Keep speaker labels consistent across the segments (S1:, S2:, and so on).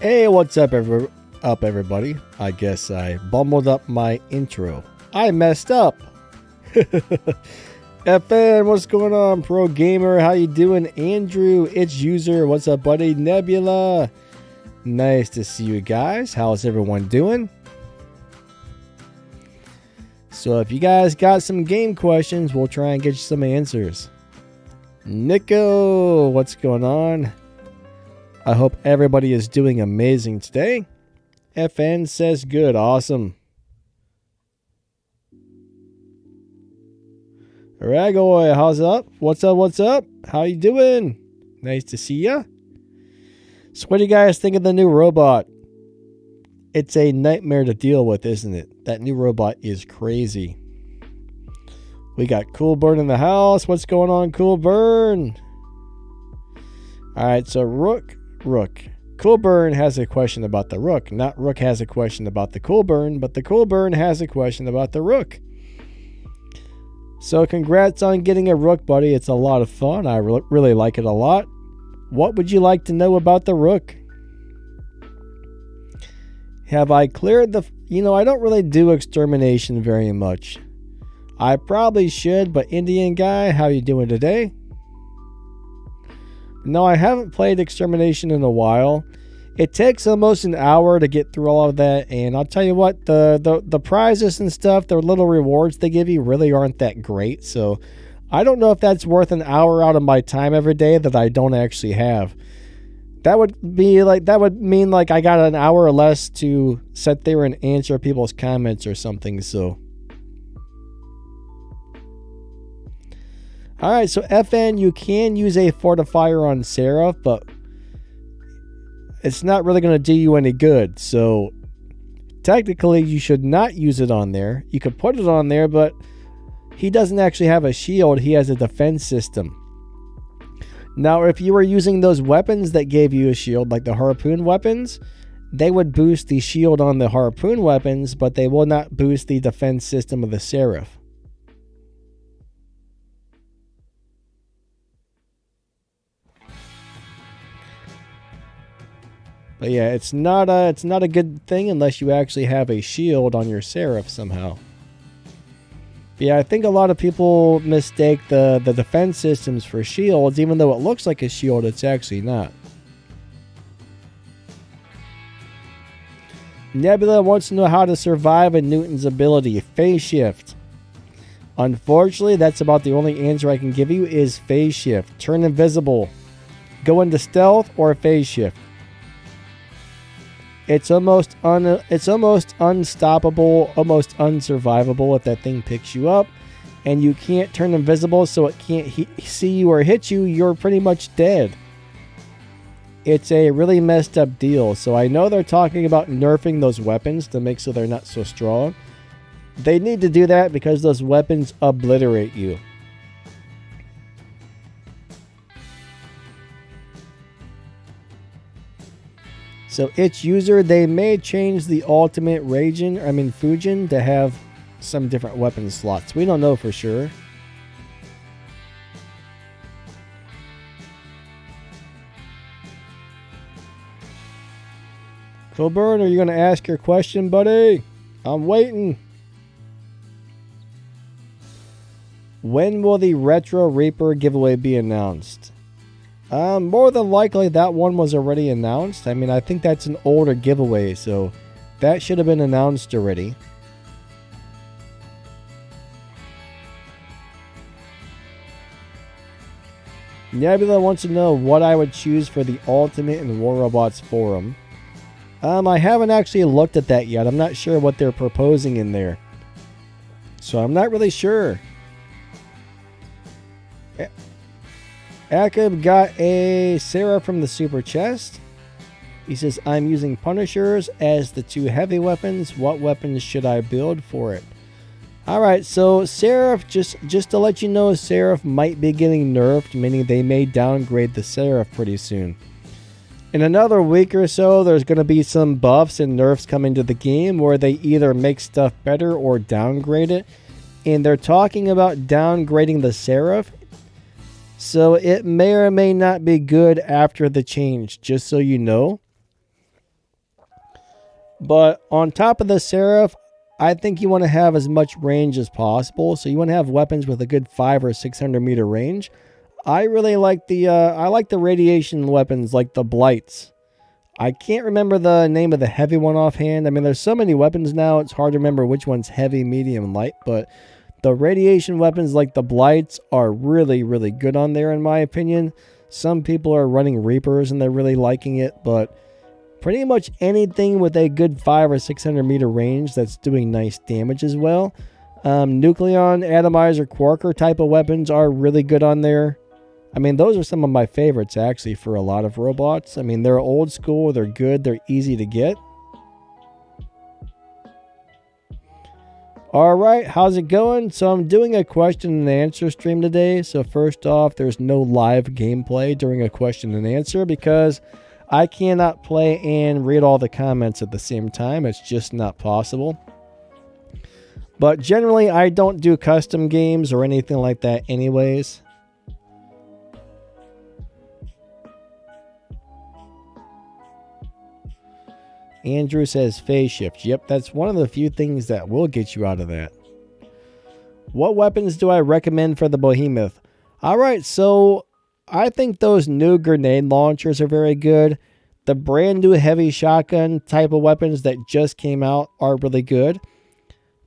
S1: Hey, what's up, everybody? I guess I bumbled up my intro. I messed up. FN, what's going on, Pro Gamer? How you doing? Andrew, it's User. What's up, buddy? Nebula. Nice to see you guys. How's everyone doing? So if you guys got some game questions, we'll try and get you some answers. Nico, what's going on? I hope everybody is doing amazing today. FN says good. Awesome. Ragoy, how's up? What's up? What's up? How you doing? Nice to see ya. So what do you guys think of the new robot? It's a nightmare to deal with, isn't it? That new robot is crazy. We got Cool Burn in the house. What's going on, Cool Burn? Alright, so Rook. Cool Burn has a question about the Rook. Not Rook has a question about the Cool Burn, but the Cool Burn has a question about the Rook. So congrats on getting a Rook, buddy. It's a lot of fun. I really like it a lot. What would you like to know about the Rook? Have I cleared the... I don't really do extermination very much. I probably should, but Indian guy, how you doing today? No, I haven't played extermination in a while. It takes almost an hour to get through all of that, and I'll tell you what, the prizes and stuff, the little rewards they give you really aren't that great, so I don't know if that's worth an hour out of my time every day that I don't actually have. That would mean like I got an hour or less to sit there and answer people's comments or something, so. Alright, so FN, you can use a fortifier on Seraph, but it's not really going to do you any good. So technically, you should not use it on there. You could put it on there, but he doesn't actually have a shield. He has a defense system. Now, if you were using those weapons that gave you a shield, like the harpoon weapons, they would boost the shield on the harpoon weapons, but they will not boost the defense system of the Seraph. But yeah, it's not a good thing unless you actually have a shield on your Seraph somehow. But yeah, I think a lot of people mistake the defense systems for shields, even though it looks like a shield, it's actually not. Nebula wants to know how to survive a Newton's ability, phase shift. Unfortunately, that's about the only answer I can give you is phase shift. Turn invisible, go into stealth, or phase shift. It's almost unstoppable, almost unsurvivable if that thing picks you up. And you can't turn invisible, so it can't see you or hit you. You're pretty much dead. It's a really messed up deal. So I know they're talking about nerfing those weapons to make so they're not so strong. They need to do that because those weapons obliterate you. So its user, they may change the ultimate Fujin to have some different weapon slots. We don't know for sure. Coburn, are you going to ask your question, buddy? I'm waiting. When will the Retro Reaper giveaway be announced? More than likely that one was already announced. I mean, I think that's an older giveaway, so that should have been announced already. Nebula wants to know what I would choose for the Ultimate and War Robots forum. I haven't actually looked at that yet. I'm not sure what they're proposing in there. So I'm not really sure. Akib got a Seraph from the Super Chest. He says, I'm using Punishers as the two heavy weapons. What weapons should I build for it? Alright, so Seraph, just to let you know, Seraph might be getting nerfed, meaning they may downgrade the Seraph pretty soon. In another week or so, there's going to be some buffs and nerfs coming to the game where they either make stuff better or downgrade it. And they're talking about downgrading the Seraph. So it may or may not be good after the change, just so you know. But on top of the Seraph, I think you want to have as much range as possible. So you want to have weapons with a good 500 or 600 meter range. I really like the radiation weapons like the Blights. I can't remember the name of the heavy one offhand. I mean, there's so many weapons now, it's hard to remember which one's heavy, medium, light. But the radiation weapons like the Blights are really, really good on there in my opinion. Some people are running Reapers and they're really liking it, but pretty much anything with a good 500 or 600 meter range that's doing nice damage as well. Nucleon, Atomizer, Quarker type of weapons are really good on there. I mean, those are some of my favorites, actually, for a lot of robots. I mean, they're old school, they're good, they're easy to get. Alright, how's it going? So I'm doing a question and answer stream today. So first off, there's no live gameplay during a question and answer because I cannot play and read all the comments at the same time. It's just not possible. But generally, I don't do custom games or anything like that anyways. Andrew says phase shift. Yep, that's one of the few things that will get you out of that. What weapons do I recommend for the Behemoth? Alright, so I think those new grenade launchers are very good. The brand new heavy shotgun type of weapons that just came out are really good.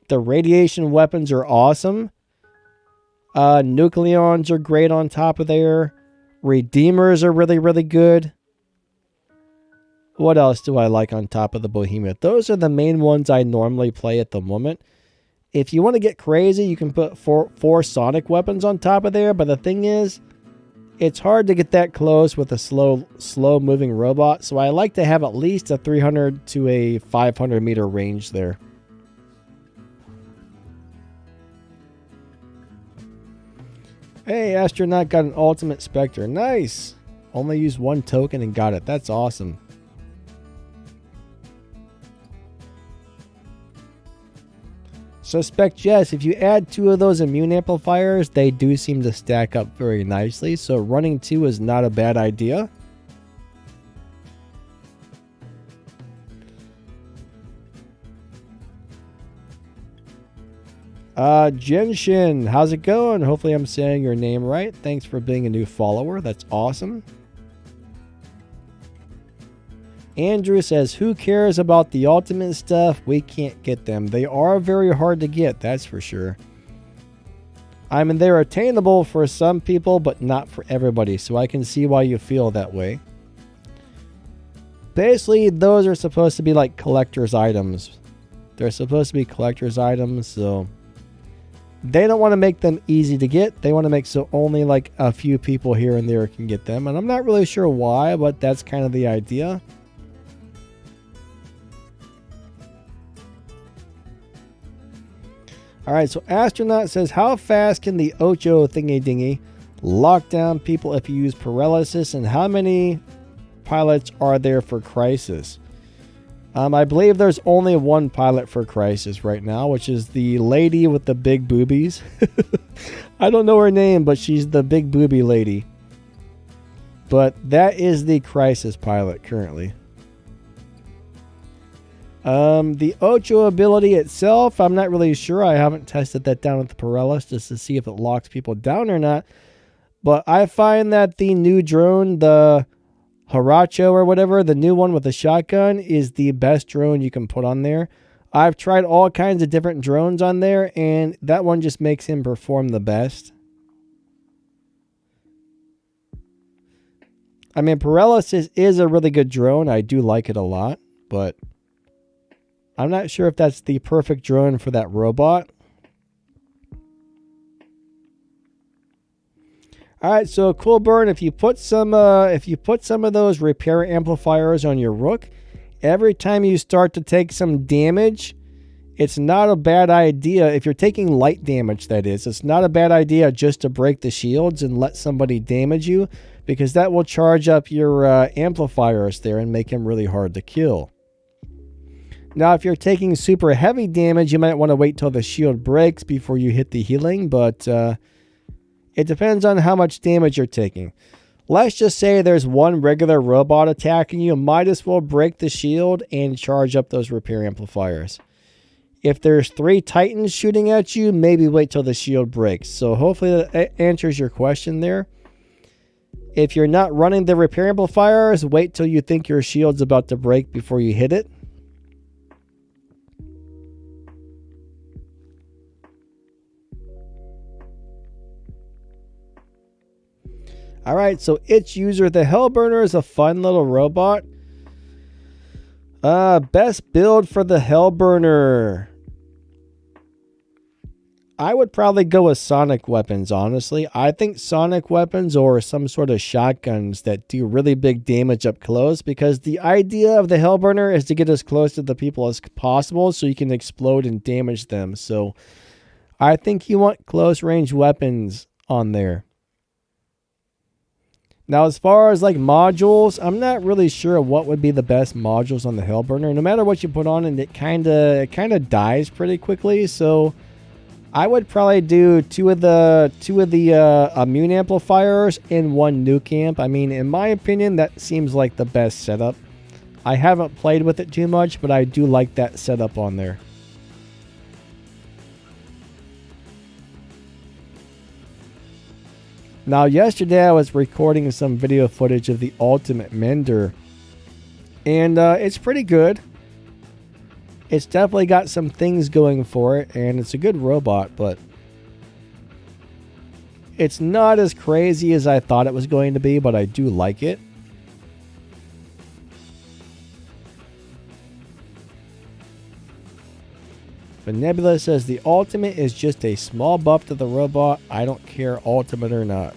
S1: The radiation weapons are awesome. Nucleons are great on top of there. Redeemers are really, really good. What else do I like on top of the Behemoth? Those are the main ones I normally play at the moment. If you want to get crazy, you can put four sonic weapons on top of there. But the thing is, it's hard to get that close with a slow moving robot. So I like to have at least a 300 to a 500 meter range there. Hey, Astronaut got an Ultimate Spectre. Nice! Only used one token and got it. That's awesome. Suspect yes, if you add 2 of those immune amplifiers, they do seem to stack up very nicely. So running 2 is not a bad idea. Genshin, how's it going? Hopefully I'm saying your name right. Thanks for being a new follower. That's awesome. Andrew says, who cares about the ultimate stuff? We can't get them. They are very hard to get, that's for sure. I mean, they're attainable for some people, but not for everybody. So I can see why you feel that way. Basically, those are supposed to be like collector's items. They're supposed to be collector's items, so they don't want to make them easy to get. They want to make so only like a few people here and there can get them. And I'm not really sure why, but that's kind of the idea. Alright, so Astronaut says, how fast can the Ocho thingy dingy lock down people if you use paralysis, and how many pilots are there for Crisis? I believe there's only one pilot for Crisis right now, which is the lady with the big boobies. I don't know her name, but she's the big booby lady. But that is the Crisis pilot currently. The Ocho ability itself, I'm not really sure. I haven't tested that down with the Paralysis just to see if it locks people down or not. But I find that the new drone, the Haracho or whatever, the new one with the shotgun, is the best drone you can put on there. I've tried all kinds of different drones on there, and that one just makes him perform the best. I mean, Paralysis is a really good drone. I do like it a lot, but I'm not sure if that's the perfect drone for that robot. Alright, so Cool Burn, if you put some of those repair amplifiers on your Rook, every time you start to take some damage, it's not a bad idea. If you're taking light damage, that is, it's not a bad idea just to break the shields and let somebody damage you, because that will charge up your amplifiers there and make him really hard to kill. Now, if you're taking super heavy damage, you might want to wait till the shield breaks before you hit the healing, but it depends on how much damage you're taking. let's just say there's one regular robot attacking you, might as well break the shield and charge up those repair amplifiers. If there's 3 Titans shooting at you, maybe wait till the shield breaks. So hopefully that answers your question there. If you're not running the repair amplifiers, wait till you think your shield's about to break before you hit it. Alright, so Itch User, the Hellburner is a fun little robot. Best build for the Hellburner. I would probably go with sonic weapons, honestly. I think sonic weapons or some sort of shotguns that do really big damage up close, because the idea of the Hellburner is to get as close to the people as possible so you can explode and damage them. So I think you want close range weapons on there. Now, as far as like modules, I'm not really sure what would be the best modules on the Hellburner. No matter what you put on it, it kind of dies pretty quickly. So I would probably do two of the immune amplifiers and 1 nuke amp. I mean, in my opinion, that seems like the best setup. I haven't played with it too much, but I do like that setup on there. Now, yesterday I was recording some video footage of the Ultimate Mender, and it's pretty good. It's definitely got some things going for it, and it's a good robot, but it's not as crazy as I thought it was going to be, but I do like it. But Nebula says the ultimate is just a small buff to the robot. I don't care ultimate or not.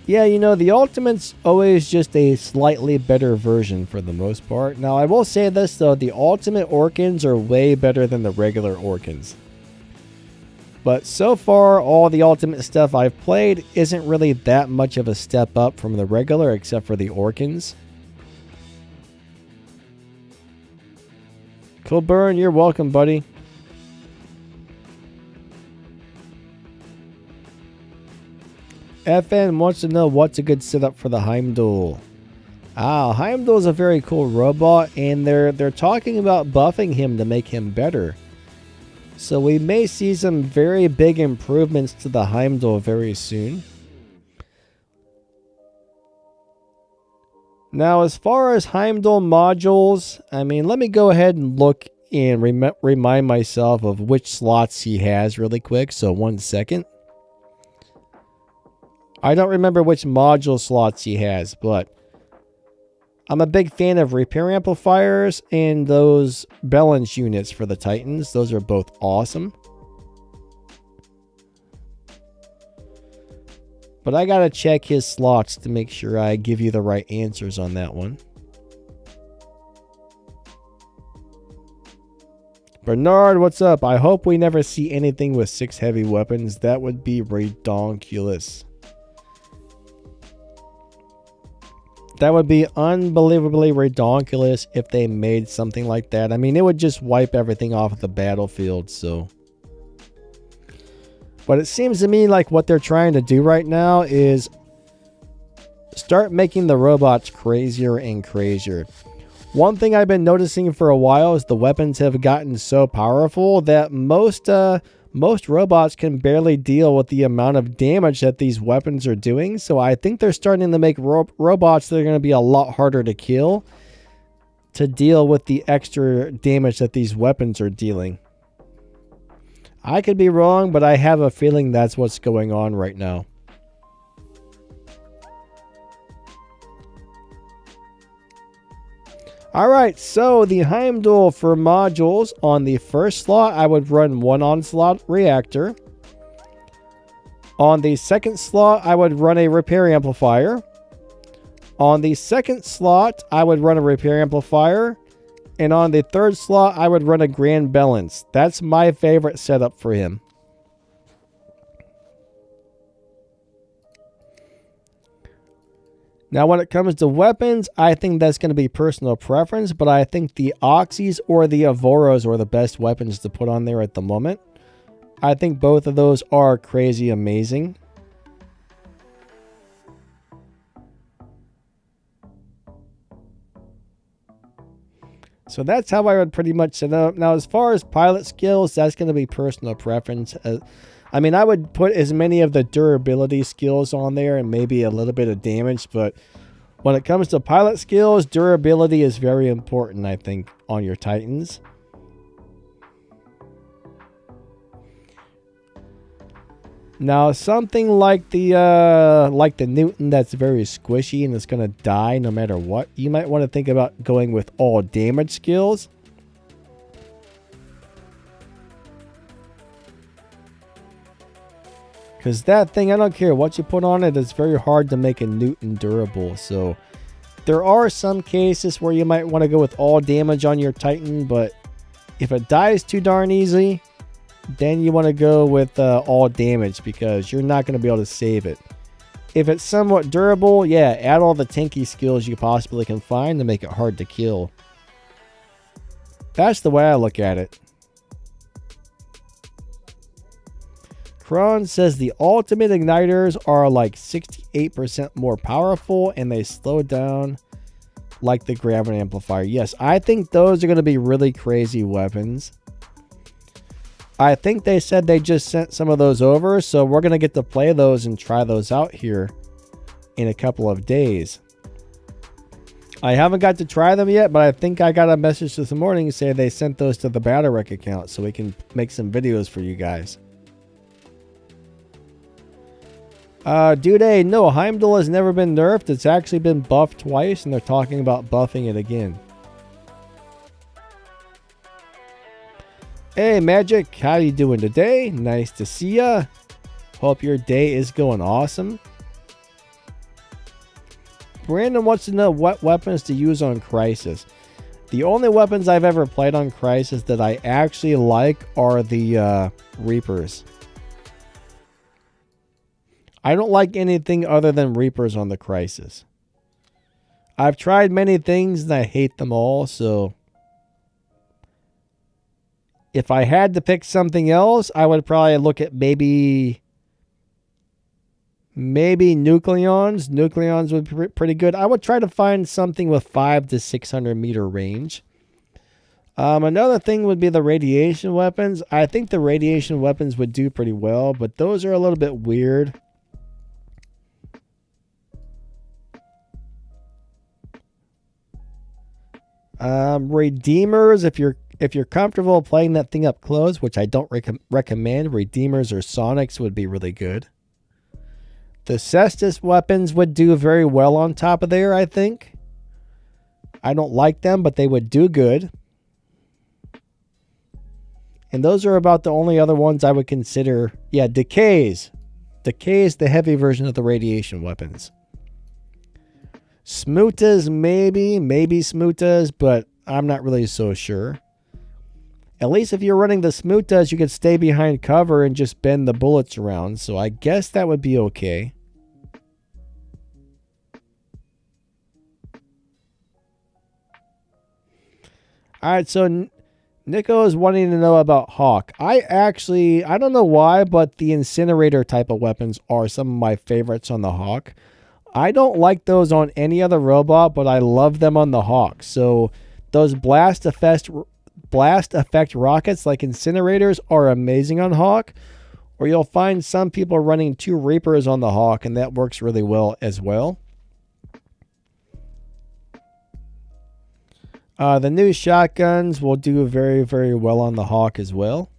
S1: Yeah, you know, the ultimate's always just a slightly better version for the most part. Now, I will say this though, the ultimate Orkans are way better than the regular Orkans. But so far, all the ultimate stuff I've played isn't really that much of a step up from the regular, except for the Orkans. Cool Burn, you're welcome, buddy. FN wants to know what's a good setup for the Heimdall. Heimdall is a very cool robot, and they're talking about buffing him to make him better. So we may see some very big improvements to the Heimdall very soon. Now, as far as Heimdall modules, I mean, let me go ahead and look and remind myself of which slots he has really quick. So 1 second. I don't remember which module slots he has, but I'm a big fan of repair amplifiers and those balance units for the Titans. Those are both awesome. But I gotta check his slots to make sure I give you the right answers on that one. Bernard, what's up? I hope we never see anything with 6 heavy weapons. That would be redonkulous. That would be unbelievably redonkulous if they made something like that. I mean, it would just wipe everything off of the battlefield, so. But it seems to me like what they're trying to do right now is start making the robots crazier and crazier. One thing I've been noticing for a while is the weapons have gotten so powerful that most robots can barely deal with the amount of damage that these weapons are doing. So I think they're starting to make robots that are going to be a lot harder to kill to deal with the extra damage that these weapons are dealing. I could be wrong, but I have a feeling that's what's going on right now. Alright, so the Heimdall for modules, on the first slot, I would run 1 Onslaught Reactor. On the second slot, I would run a Repair Amplifier. On the second slot, I would run a Repair Amplifier. And on the third slot, I would run a Grand Balance. That's my favorite setup for him. Now, when it comes to weapons, I think that's going to be personal preference, but I think the Oxys or the Avoros are the best weapons to put on there at the moment. I think both of those are crazy amazing. So that's how I would pretty much set up. Now, as far as pilot skills, that's going to be personal preference. I mean, I would put as many of the durability skills on there and maybe a little bit of damage, but when it comes to pilot skills, durability is very important, I think, on your Titans. Now, something like the Newton that's very squishy and it's going to die no matter what, you might want to think about going with all damage skills. Because that thing, I don't care what you put on it, it's very hard to make a Newton durable. So, there are some cases where you might want to go with all damage on your Titan, but if it dies too darn easy, then you want to go with all damage because you're not going to be able to save it. If it's somewhat durable, yeah, add all the tanky skills you possibly can find to make it hard to kill. That's the way I look at it. Kron says the ultimate igniters are like 68% more powerful and they slow down like the gravity amplifier. Yes, I think those are going to be really crazy weapons. I think they said they just sent some of those over, so we're going to get to play those and try those out here in a couple of days. I haven't got to try them yet, but I think I got a message this morning saying they sent those to the Battle Wreck account so we can make some videos for you guys. Dude, no, Heimdall has never been nerfed. It's actually been buffed twice, and they're talking about buffing it again. Hey, Magic, how you doing today? Nice to see ya. Hope your day is going awesome. Brandon wants to know what weapons to use on Crisis. The only weapons I've ever played on Crisis that I actually like are the Reapers. I don't like anything other than Reapers on the Crisis. I've tried many things and I hate them all, so if I had to pick something else, I would probably look at maybe Nucleons. Nucleons would be pretty good. I would try to find something with 500 to 600 meter range. Another thing would be the radiation weapons. I think the radiation weapons would do pretty well, but those are a little bit weird. Redeemers, if you're comfortable playing that thing up close, which I don't recommend, Redeemers or Sonics would be really good. The Cestus weapons would do very well on top of there, I think. I don't like them, but they would do good. And those are about the only other ones I would consider. Yeah, Decays. Decays, the heavy version of the radiation weapons. Smootas, maybe Smootas, but I'm not really so sure. At least if you're running the Smootas, you could stay behind cover and just bend the bullets around, so I guess that would be okay. Alright, so Nico is wanting to know about Hawk. I don't know why, but the incinerator type of weapons are some of my favorites on the Hawk. I don't like those on any other robot, but I love them on the Hawk. So those blast effect rockets like incinerators are amazing on Hawk. Or you'll find some people running 2 Reapers on the Hawk, and that works really well as well. The new shotguns will do very, very well on the Hawk as well.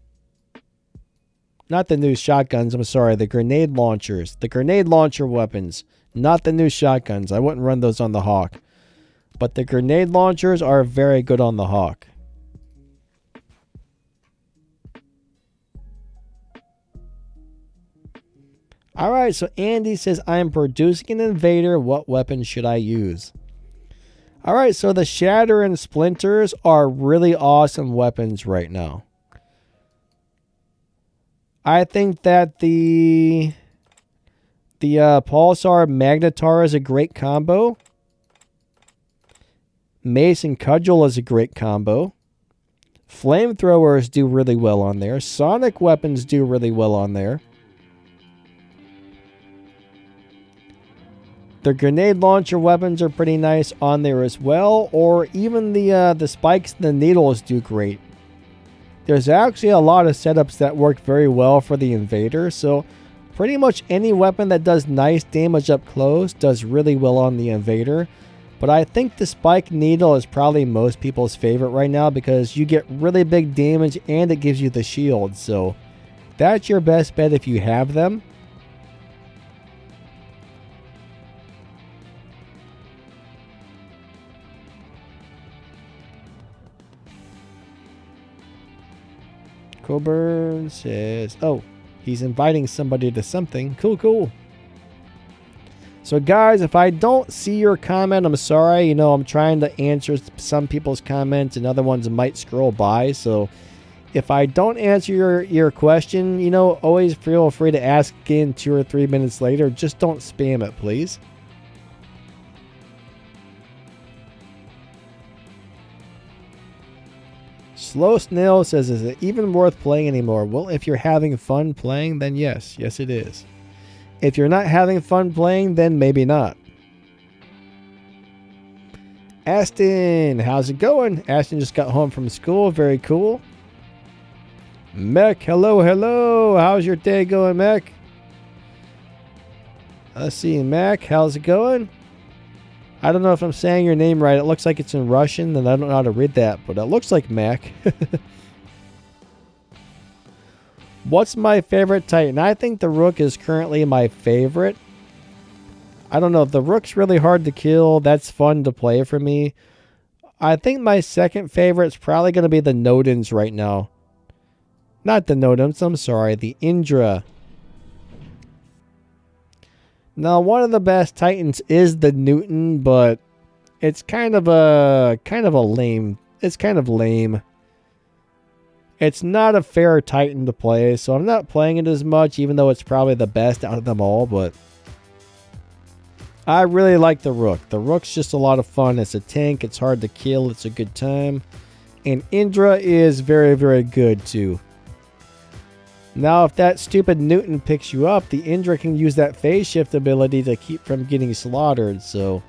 S1: Not the new shotguns, I'm sorry, the grenade launchers. The grenade launcher weapons, not the new shotguns. I wouldn't run those on the Hawk. But the grenade launchers are very good on the Hawk. Alright, so Andy says, I am producing an invader. What weapon should I use? Alright, so the Shatter and Splinters are really awesome weapons right now. I think that the Pulsar Magnetar is a great combo. Mace and Cudgel is a great combo. Flamethrowers do really well on there. Sonic weapons do really well on there. The grenade launcher weapons are pretty nice on there as well, or even the spikes and the needles do great. There's actually a lot of setups that work very well for the invader, so pretty much any weapon that does nice damage up close does really well on the invader. But I think the spike needle is probably most people's favorite right now because you get really big damage and it gives you the shield. So that's your best bet if you have them. Coburn says, oh, he's inviting somebody to something. Cool, cool. So guys, if I don't see your comment, I'm sorry. You know, I'm trying to answer some people's comments and other ones might scroll by. So if I don't answer your question, you know, always feel free to ask again 2 or 3 minutes later. Just don't spam it, please. Slow Snail says, is it even worth playing anymore? Well, if you're having fun playing, then yes. Yes, it is. If you're not having fun playing, then maybe not. Aston, how's it going? Aston just got home from school. Very cool. Mech, hello, hello. How's your day going, Mech? Let's see, Mech, how's it going? I don't know if I'm saying your name right. It looks like it's in Russian, and I don't know how to read that, but it looks like Mech. What's my favorite Titan? I think the Rook is currently my favorite. I don't know. The Rook's really hard to kill. That's fun to play for me. I think my second favorite is probably going to be the Nodens right now. Not the Nodens, I'm sorry. The Indra. Now, one of the best Titans is the Newton, but it's kind of lame. It's kind of lame. It's not a fair Titan to play, so I'm not playing it as much, even though it's probably the best out of them all, but I really like the Rook. The Rook's just a lot of fun. It's a tank, it's hard to kill, it's a good time. And Indra is very, very good too. Now, if that stupid Newton picks you up, the Indra can use that phase shift ability to keep from getting slaughtered, so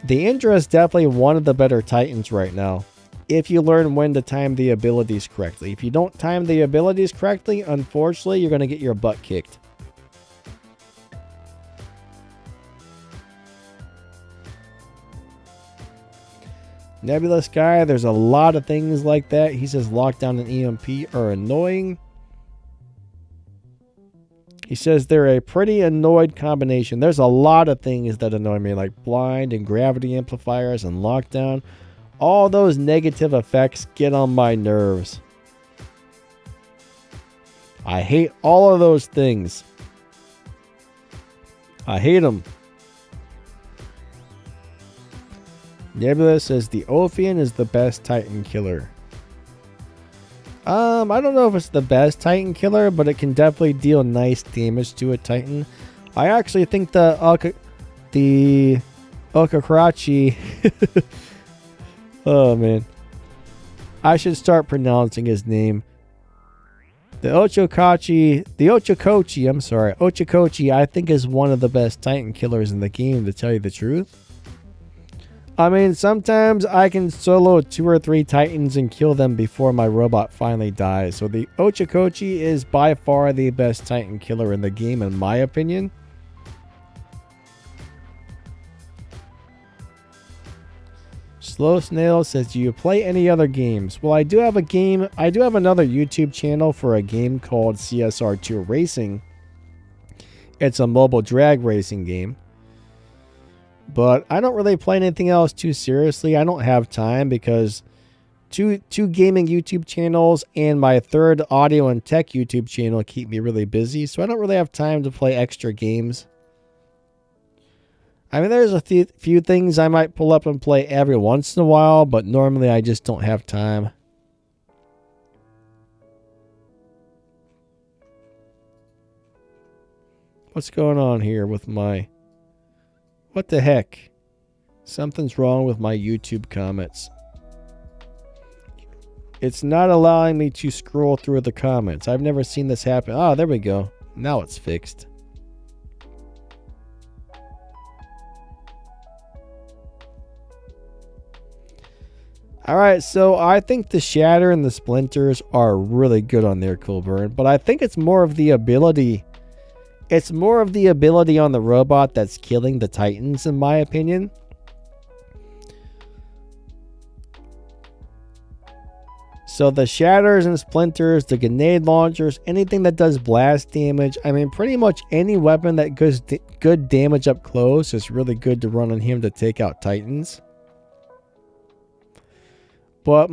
S1: the Indra is definitely one of the better Titans right now. If you learn when to time the abilities correctly. If you don't time the abilities correctly, unfortunately, you're going to get your butt kicked. Nebulous Guy, there's a lot of things like that. He says Lockdown and EMP are annoying. He says they're a pretty annoyed combination. There's a lot of things that annoy me, like blind and gravity amplifiers and lockdown. All those negative effects get on my nerves. I hate all of those things. I hate them. Nebula says the Ophion is the best Titan killer. I don't know if it's the best Titan killer, but it can definitely deal nice damage to a Titan. I actually think the Okakurachi oh man, I should start pronouncing his name. The Ochokochi, I think is one of the best Titan killers in the game, to tell you the truth. I mean, sometimes I can solo 2 or 3 Titans and kill them before my robot finally dies. So the Ochokochi is by far the best Titan killer in the game, in my opinion. Slow Snail says, do you play any other games? Well, I do have another YouTube channel for a game called CSR2 Racing. It's a mobile drag racing game. But I don't really play anything else too seriously. I don't have time because two gaming YouTube channels and my third audio and tech YouTube channel keep me really busy. So I don't really have time to play extra games. I mean, there's a few things I might pull up and play every once in a while, but normally I just don't have time. What's going on here with my... What the heck? Something's wrong with my YouTube comments. It's not allowing me to scroll through the comments. I've never seen this happen. Oh, there we go. Now it's fixed. Alright, so I think the Shatter and the Splinters are really good on there, Coolburn. But I think it's more of the ability. It's more of the ability on the robot that's killing the Titans, in my opinion. So the Shatters and Splinters, the grenade launchers, anything that does blast damage. I mean, pretty much any weapon that does good damage up close is really good to run on him to take out Titans. But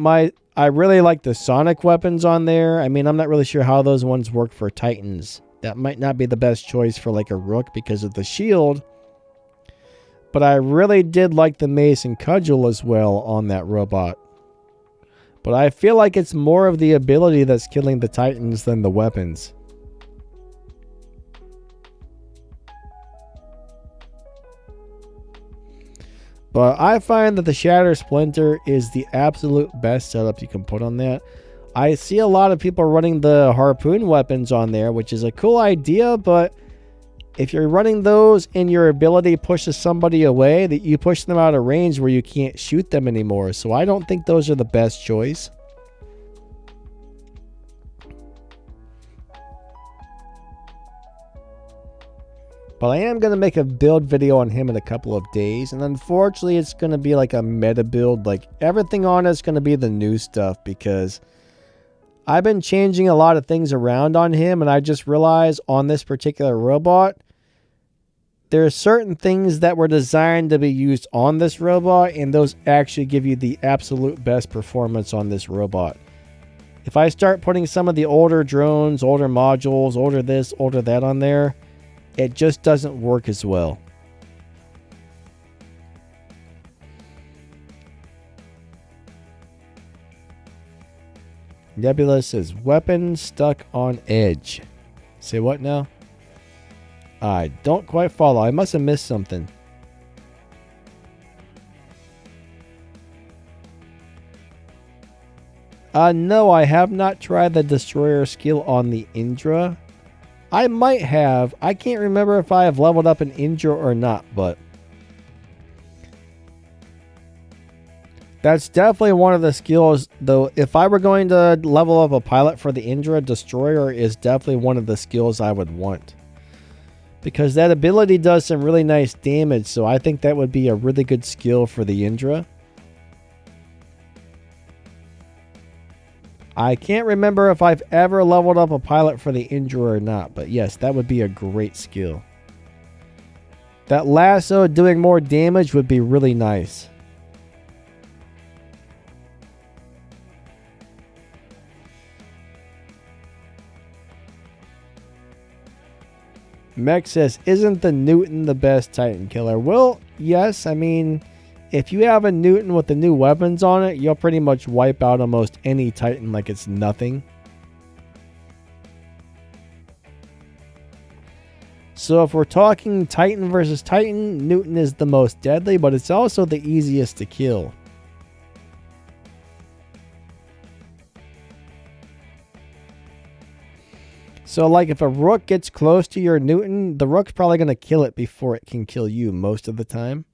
S1: I really like the Sonic weapons on there. I mean, I'm not really sure how those ones work for Titans. That might not be the best choice for like a Rook because of the shield. But I really did like the Mace and Cudgel as well on that robot. But I feel like it's more of the ability that's killing the Titans than the weapons. But I find that the Shatter Splinter is the absolute best setup you can put on that. I see a lot of people running the harpoon weapons on there, which is a cool idea, but if you're running those and your ability pushes somebody away, that you push them out of range where you can't shoot them anymore. So I don't think those are the best choice. But I am going to make a build video on him in a couple of days. And unfortunately, it's going to be like a meta build. Like everything on it's going to be the new stuff because I've been changing a lot of things around on him. And I just realized on this particular robot, there are certain things that were designed to be used on this robot. And those actually give you the absolute best performance on this robot. If I start putting some of the older drones, older modules, older this, older that on there, it just doesn't work as well. Nebula says, weapon stuck on edge. Say what now? I don't quite follow. I must have missed something. No, I have not tried the Destroyer skill on the Indra. I might have. I can't remember if I have leveled up an Indra or not, but that's definitely one of the skills, though. If I were going to level up a pilot for the Indra, Destroyer is definitely one of the skills I would want. Because that ability does some really nice damage, so I think that would be a really good skill for the Indra. I can't remember if I've ever leveled up a pilot for the Indra or not, but yes, that would be a great skill. That lasso doing more damage would be really nice. Mech says, isn't the Newton the best Titan killer? Well, yes, I mean, if you have a Newton with the new weapons on it, you'll pretty much wipe out almost any Titan like it's nothing. So if we're talking Titan versus Titan, Newton is the most deadly, but it's also the easiest to kill. So like if a Rook gets close to your Newton, the Rook's probably going to kill it before it can kill you most of the time.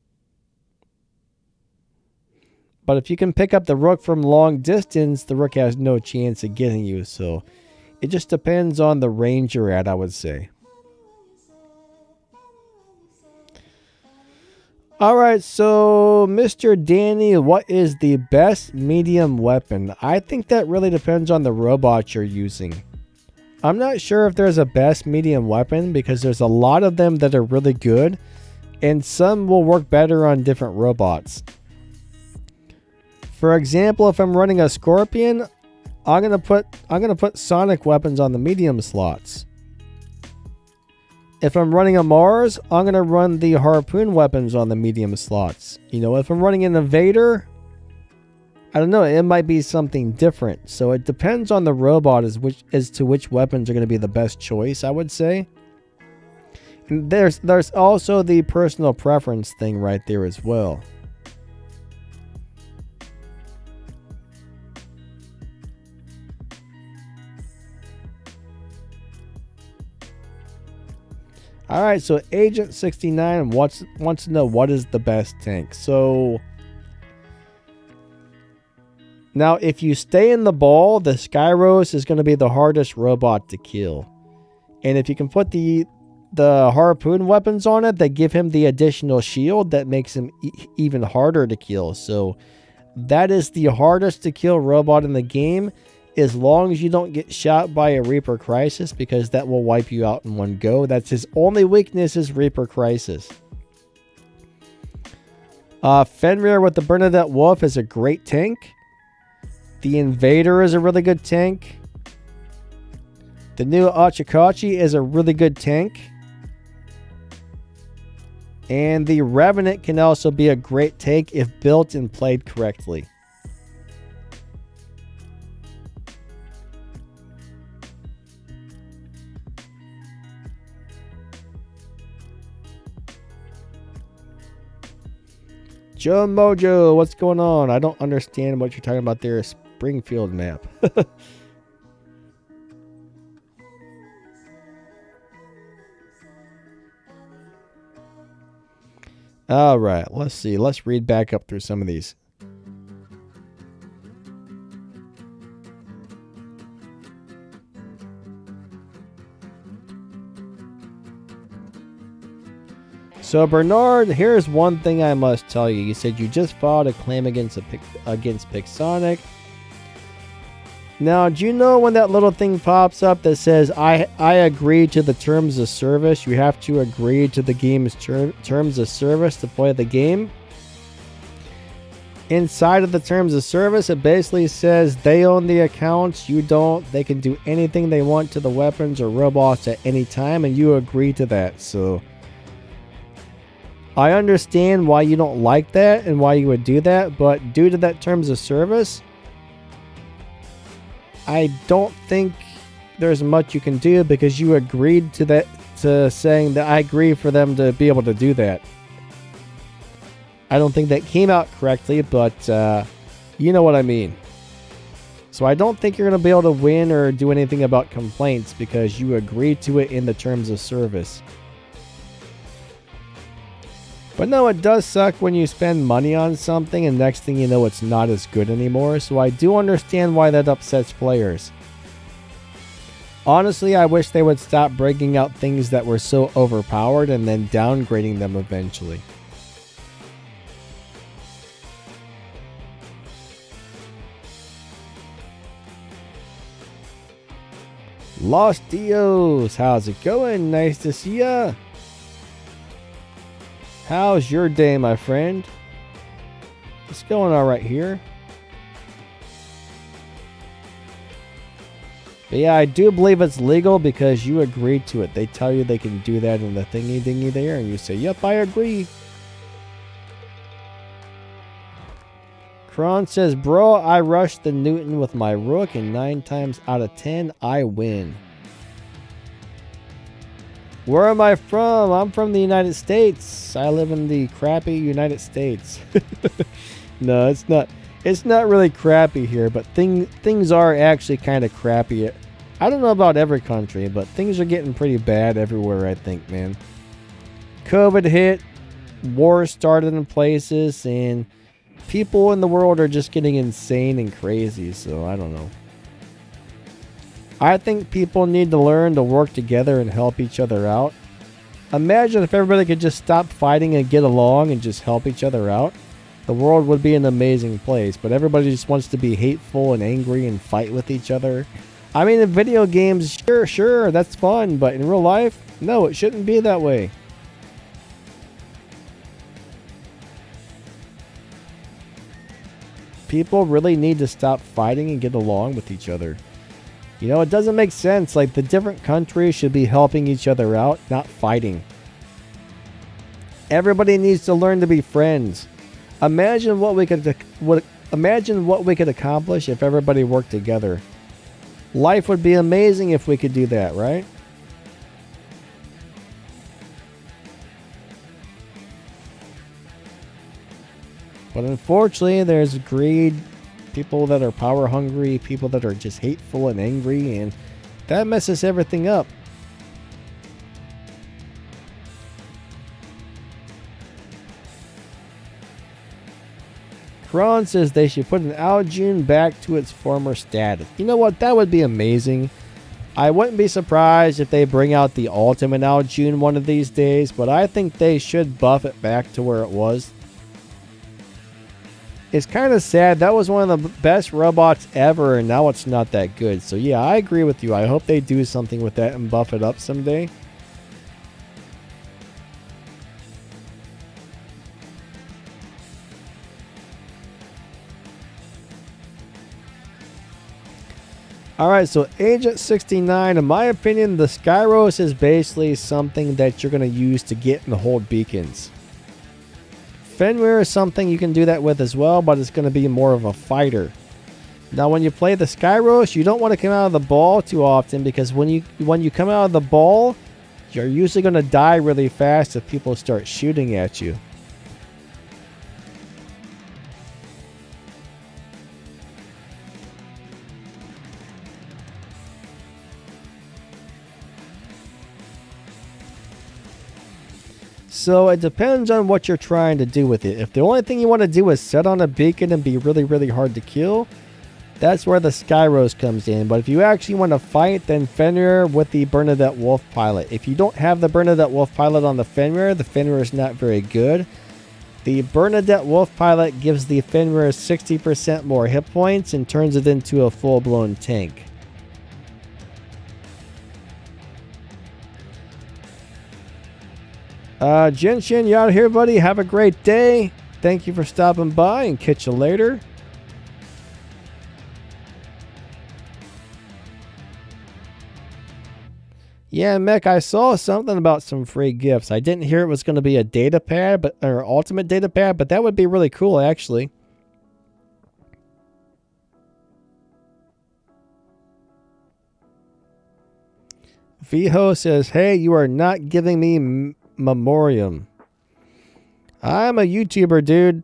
S1: But if you can pick up the Rook from long distance, the Rook has no chance of getting you. So it just depends on the range you're at, I would say. Alright, so Mr. Danny, what is the best medium weapon? I think that really depends on the robot you're using. I'm not sure if there's a best medium weapon because there's a lot of them that are really good. And some will work better on different robots. For example, if I'm running a Scorpion, I'm gonna put Sonic weapons on the medium slots. If I'm running a Mars, I'm gonna run the Harpoon weapons on the medium slots. You know, if I'm running an Invader, I don't know, it might be something different. So it depends on the robot as to which weapons are gonna be the best choice, I would say. And there's also the personal preference thing right there as well. Alright, so Agent 69 wants to know what is the best tank. So Now, if you stay in the ball, the Skyros is going to be the hardest robot to kill. And if you can put the harpoon weapons on it, they give him the additional shield that makes him even harder to kill. So that is the hardest to kill robot in the game, as long as you don't get shot by a Reaper Crisis, because that will wipe you out in one go. That's his only weakness, is Reaper Crisis. Fenrir with the Bernadette Wolf is a great tank. The Invader is a really good tank. The new Ochikochi is a really good tank. And the Revenant can also be a great tank if built and played correctly. Joe Mojo, what's going on? I don't understand what you're talking about there. Springfield map. All right, let's see. Let's read back up through some of these. So Bernard, here's one thing I must tell you. You said you just filed a claim against Pixonic. Now, do you know when that little thing pops up that says, I agree to the terms of service? You have to agree to the game's terms of service to play the game. Inside of the terms of service, it basically says they own the accounts, you don't. They can do anything they want to the weapons or robots at any time, and you agree to that. So I understand why you don't like that and why you would do that, but due to that terms of service, I don't think there's much you can do, because you agreed to that, to saying that I agree for them to be able to do that. I don't think that came out correctly, but you know what I mean. So I don't think you're going to be able to win or do anything about complaints, because you agreed to it in the terms of service. But no, it does suck when you spend money on something and next thing you know it's not as good anymore, so I do understand why that upsets players. Honestly, I wish they would stop breaking out things that were so overpowered and then downgrading them eventually. Los Dios, how's it going? Nice to see ya. How's your day, my friend? It's going all right here. But yeah, I do believe it's legal because you agreed to it. They tell you they can do that in the thingy dingy there, and you say, yep, I agree. Kron says, bro, I rushed the Newton with my rook, and 9 times out of 10, I win. Where am I from? I'm from the United States. I live in the crappy United States. No, it's not. It's not really crappy here, but things are actually kind of crappy. I don't know about every country, but things are getting pretty bad everywhere, I think, man. COVID hit, wars started in places, and people in the world are just getting insane and crazy, so I don't know. I think people need to learn to work together and help each other out. Imagine if everybody could just stop fighting and get along and just help each other out. The world would be an amazing place, but everybody just wants to be hateful and angry and fight with each other. I mean, in video games, sure, that's fun, but in real life, no, it shouldn't be that way. People really need to stop fighting and get along with each other. You know, it doesn't make sense. Like, the different countries should be helping each other out, not fighting. Everybody needs to learn to be friends. Imagine what we could accomplish if everybody worked together. Life would be amazing if we could do that, right? But unfortunately, there's greed, people that are power hungry, people that are just hateful and angry, and that messes everything up. Kron says they should put an Aljun back to its former status. You know what? That would be amazing. I wouldn't be surprised if they bring out the Ultimate Aljun one of these days, but I think they should buff it back to where it was. It's kind of sad. That was one of the best robots ever, and now it's not that good. So yeah, I agree with you. I hope they do something with that and buff it up someday. Alright, so Agent 69, in my opinion, the Skyros is basically something that you're going to use to get and hold beacons. Fenrir is something you can do that with as well, but it's going to be more of a fighter. Now, when you play the Skyros, you don't want to come out of the ball too often, because when you come out of the ball, you're usually going to die really fast if people start shooting at you. So it depends on what you're trying to do with it. If the only thing you want to do is set on a beacon and be really, really hard to kill, that's where the Skyros comes in. But if you actually want to fight, then Fenrir with the Bernadette Wolf pilot. If you don't have the Bernadette Wolf pilot on the Fenrir is not very good. The Bernadette Wolf pilot gives the Fenrir 60% more hit points and turns it into a full-blown tank. Genshin, you out here, buddy? Have a great day. Thank you for stopping by, and catch you later. Yeah, Mech, I saw something about some free gifts. I didn't hear it was going to be a data pad, or ultimate data pad, but that would be really cool, actually. Viho says, hey, you are not giving me Memoriam. I'm a YouTuber, dude.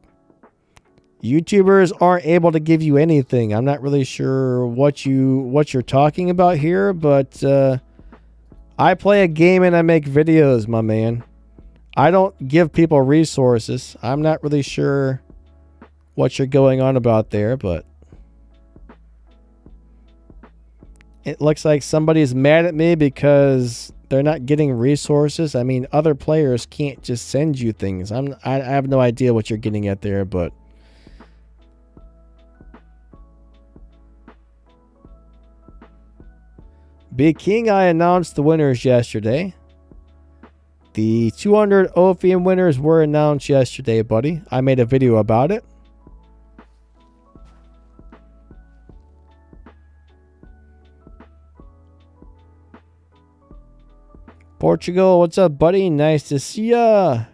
S1: YouTubers aren't able to give you anything. I'm not really sure what you're talking about here, but I play a game and I make videos, my man. I don't give people resources. I'm not really sure what you're going on about there, but it looks like somebody's mad at me because they're not getting resources. I mean, other players can't just send you things. I have no idea what you're getting at there, but Big King, I announced the winners yesterday. The 200 Ophium winners were announced yesterday, buddy. I made a video about it. Portugal, what's up, buddy? Nice to see ya.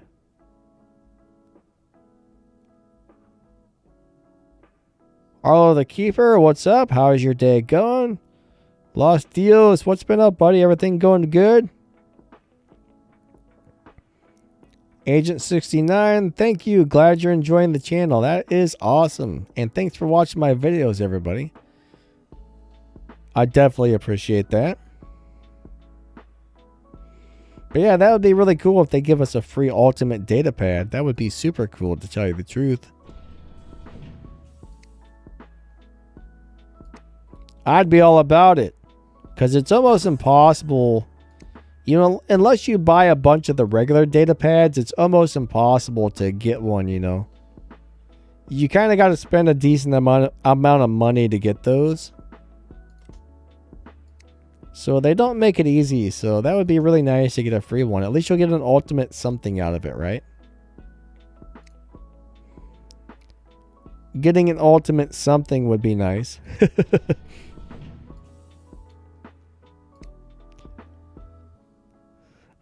S1: Arlo the Keeper, what's up? How's your day going? Los Dios, what's been up, buddy? Everything going good? Agent 69, thank you. Glad you're enjoying the channel. That is awesome. And thanks for watching my videos, everybody. I definitely appreciate that. But yeah, that would be really cool if they give us a free ultimate data pad. That would be super cool, to tell you the truth. I'd be all about it. Because it's almost impossible, you know, unless you buy a bunch of the regular data pads, it's almost impossible to get one, you know. You kind of got to spend a decent amount of money to get those. So they don't make it easy, so that would be really nice to get a free one. At least you'll get an ultimate something out of it, right? Getting an ultimate something would be nice.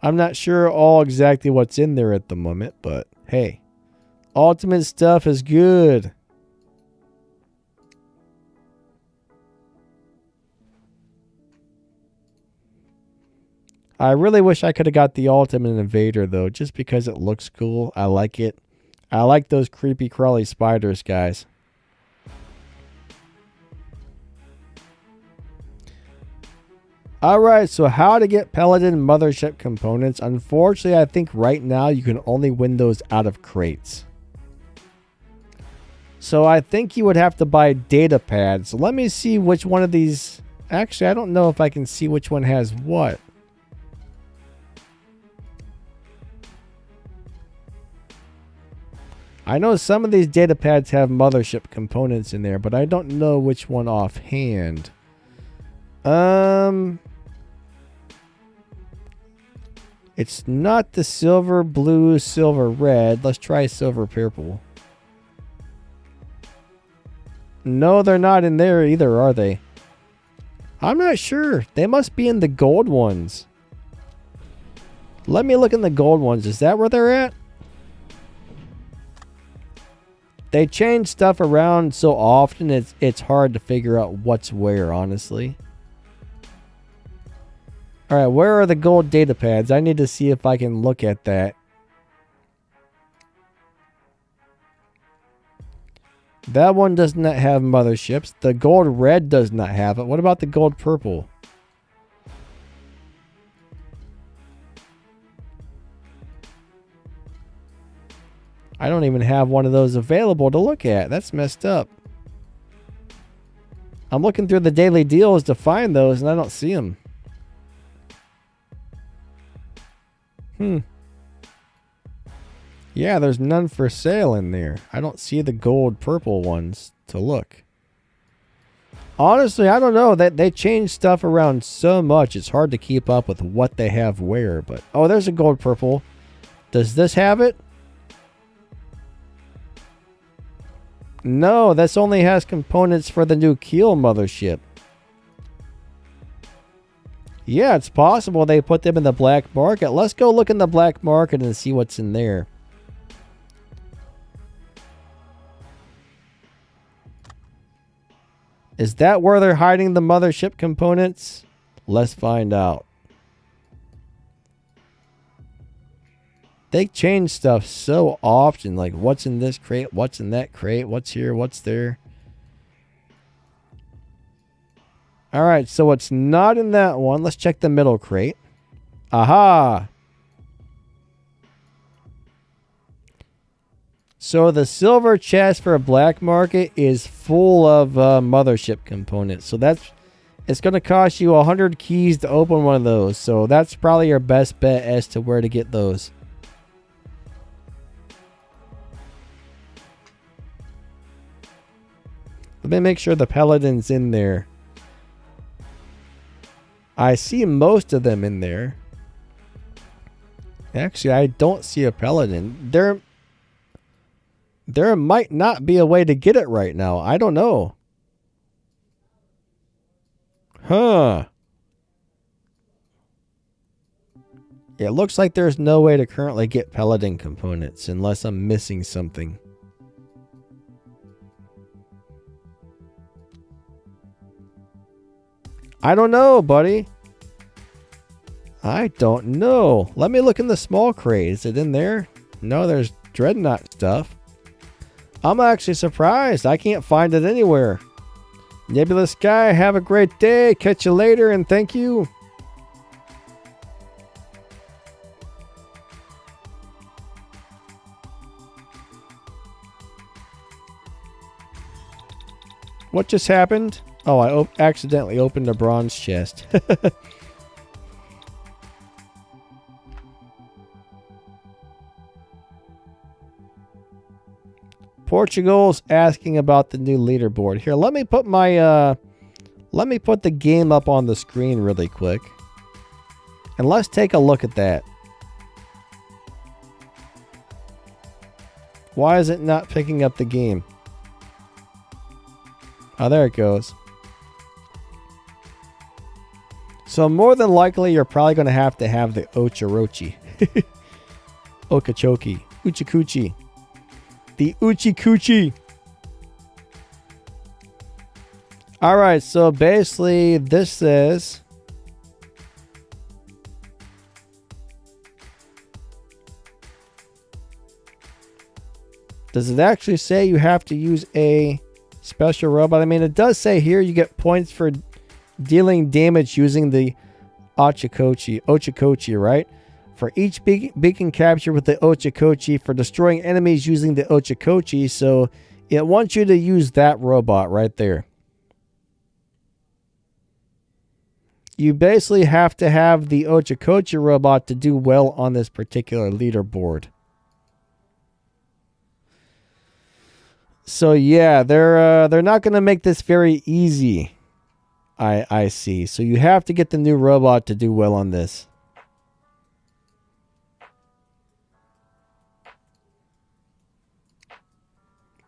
S1: I'm not sure all exactly what's in there at the moment, but hey, ultimate stuff is good. I really wish I could have got the Ultimate Invader, though, just because it looks cool. I like it. I like those creepy crawly spiders, guys. Alright, so how to get Paladin Mothership components. Unfortunately, I think right now you can only win those out of crates. So I think you would have to buy data pads. Let me see which one of these... Actually, I don't know if I can see which one has what. I know some of these data pads have mothership components in there, but I don't know which one offhand. It's not the silver, blue, silver, red. Let's try silver, purple. No, they're not in there either, are they? I'm not sure. They must be in the gold ones. Let me look in the gold ones. Is that where they're at? They change stuff around so often, it's hard to figure out what's where, honestly. Alright, where are the gold data pads? I need to see if I can look at that. That one does not have motherships. The gold red does not have it. What about the gold purple? I don't even have one of those available to look at. That's messed up. I'm looking through the daily deals to find those, and I don't see them. Yeah, there's none for sale in there. I don't see the gold purple ones to look. Honestly, I don't know. They change stuff around so much. It's hard to keep up with what they have where. But oh, there's a gold purple. Does this have it? No, this only has components for the new Keel mothership. Yeah, it's possible they put them in the black market. Let's go look in the black market and see what's in there. Is that where they're hiding the mothership components? Let's find out. They change stuff so often. Like, what's in this crate? What's in that crate? What's here? What's there? Alright, so it's not in that one. Let's check the middle crate. Aha! So the silver chest for a black market is full of mothership components. So it's going to cost you 100 keys to open one of those. So that's probably your best bet as to where to get those. Let me make sure the Paladin's in there. I see most of them in there. Actually, I don't see a Paladin. There might not be a way to get it right now. I don't know. Huh. It looks like there's no way to currently get Paladin components unless I'm missing something. I don't know, buddy. I don't know. Let me look in the small crate. Is it in there? No, there's Dreadnought stuff. I'm actually surprised. I can't find it anywhere. Nebulous Sky, have a great day. Catch you later, and thank you. What just happened? Oh, I accidentally opened a bronze chest. Portugal's asking about the new leaderboard. Here, let me put my let me put the game up on the screen really quick. And let's take a look at that. Why is it not picking up the game? Oh, there it goes. So more than likely, you're probably going to have the Ocharochi. Okachoki. Uchikuchi. The Uchikuchi. Alright, so basically this says... Does it actually say you have to use a special robot? I mean, it does say here you get points for dealing damage using the Ochakochi, right? For each beacon captured with the Ochakochi, for destroying enemies using the Ochakochi. So It wants you to use that robot right there. You basically have to have the Ochakochi robot to do well on this particular leaderboard. So yeah, they're not going to make this very easy. I see. So you have to get the new robot to do well on this.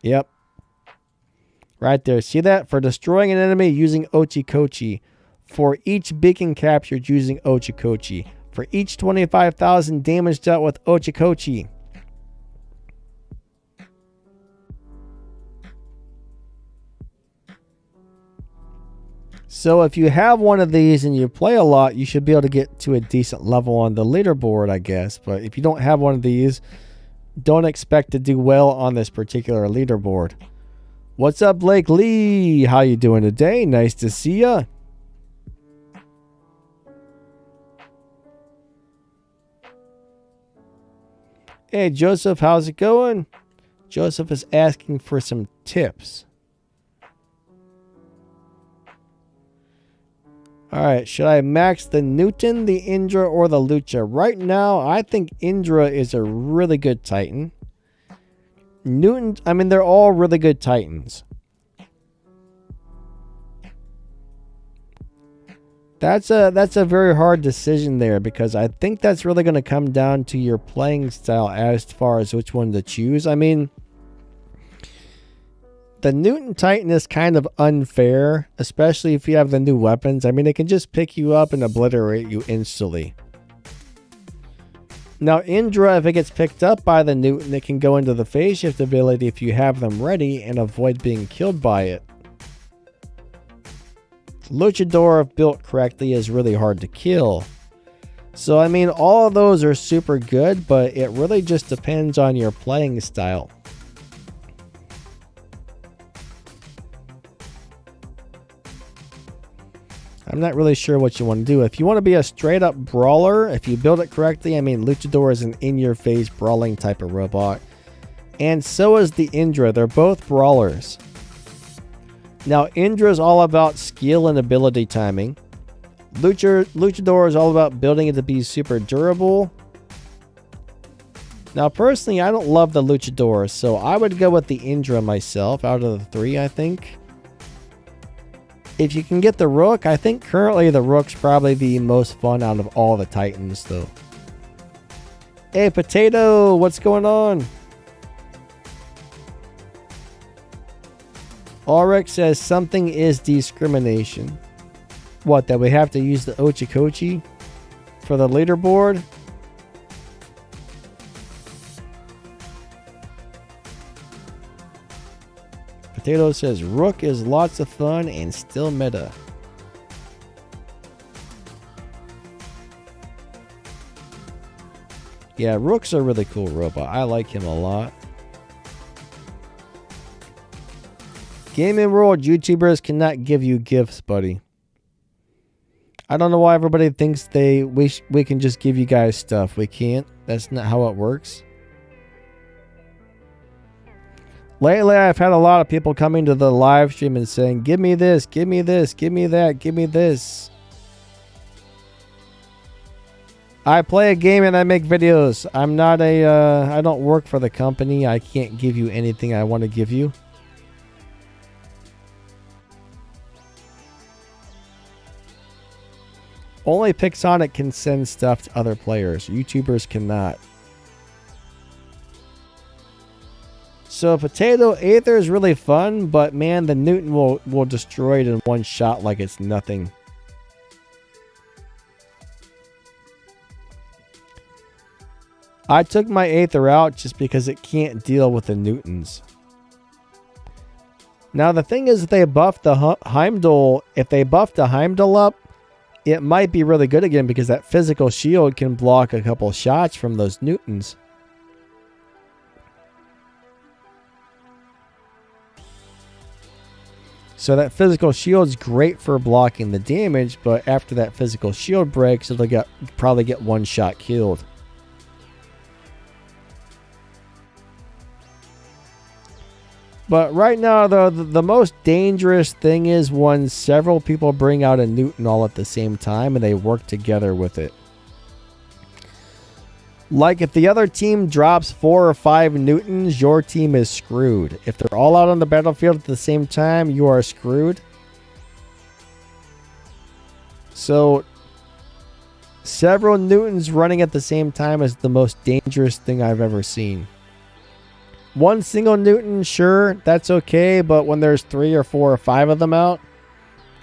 S1: Yep. Right there. See that? For destroying an enemy using Ochakochi. For each beacon captured using Ochakochi. For each 25,000 damage dealt with Ochakochi. So if you have one of these and you play a lot, you should be able to get to a decent level on the leaderboard, I guess. But if you don't have one of these, don't expect to do well on this particular leaderboard. What's up, Blake Lee? How you doing today? Nice to see ya. Hey, Joseph, how's it going? Joseph is asking for some tips. Alright, should I max the Newton, the Indra, or the Lucha? Right now, I think Indra is a really good Titan. Newton, I mean, they're all really good Titans. That's a very hard decision there, because I think that's really going to come down to your playing style as far as which one to choose. I mean, the Newton Titan is kind of unfair, especially if you have the new weapons. I mean, it can just pick you up and obliterate you instantly. Now, Indra, if it gets picked up by the Newton, it can go into the phase shift ability if you have them ready and avoid being killed by it. Luchador, if built correctly, is really hard to kill. So, I mean, all of those are super good, but it really just depends on your playing style. I'm not really sure what you want to do. If you want to be a straight up brawler, if you build it correctly, I mean, Luchador is an in-your-face brawling type of robot. And so is the Indra. They're both brawlers. Now, Indra is all about skill and ability timing. Luchador is all about building it to be super durable. Now, personally, I don't love the Luchador, so I would go with the Indra myself out of the three, I think. If you can get the Rook, I think currently the Rook's probably the most fun out of all the Titans, though. Hey, Potato, what's going on? Auric says something is discrimination. What, that we have to use the Ochakochi for the leaderboard? Potato says Rook is lots of fun and still meta. Yeah, Rook's a really cool robot. I like him a lot. Gaming World YouTubers cannot give you gifts, buddy. I don't know why everybody thinks we can just give you guys stuff. We can't. That's not how it works. Lately, I've had a lot of people coming to the live stream and saying, give me this, give me this, give me that, give me this. I play a game and I make videos. I'm not I don't work for the company. I can't give you anything I want to give you. Only Pixonic can send stuff to other players. YouTubers cannot. So Potato Aether is really fun, but man, the Newton will destroy it in one shot like it's nothing. I took my Aether out just because it can't deal with the Newtons. Now the thing is, if they buff the Heimdall, up, it might be really good again because that physical shield can block a couple shots from those Newtons. So that physical shield's great for blocking the damage, but after that physical shield breaks, it'll probably get one shot killed. But right now, though, the most dangerous thing is when several people bring out a Newton all at the same time and they work together with it. Like if the other team drops 4 or 5 Newtons, your team is screwed. If they're all out on the battlefield at the same time, you are screwed. So, several Newtons running at the same time is the most dangerous thing I've ever seen. One single Newton, sure, that's okay, but when there's 3 or 4 or 5 of them out,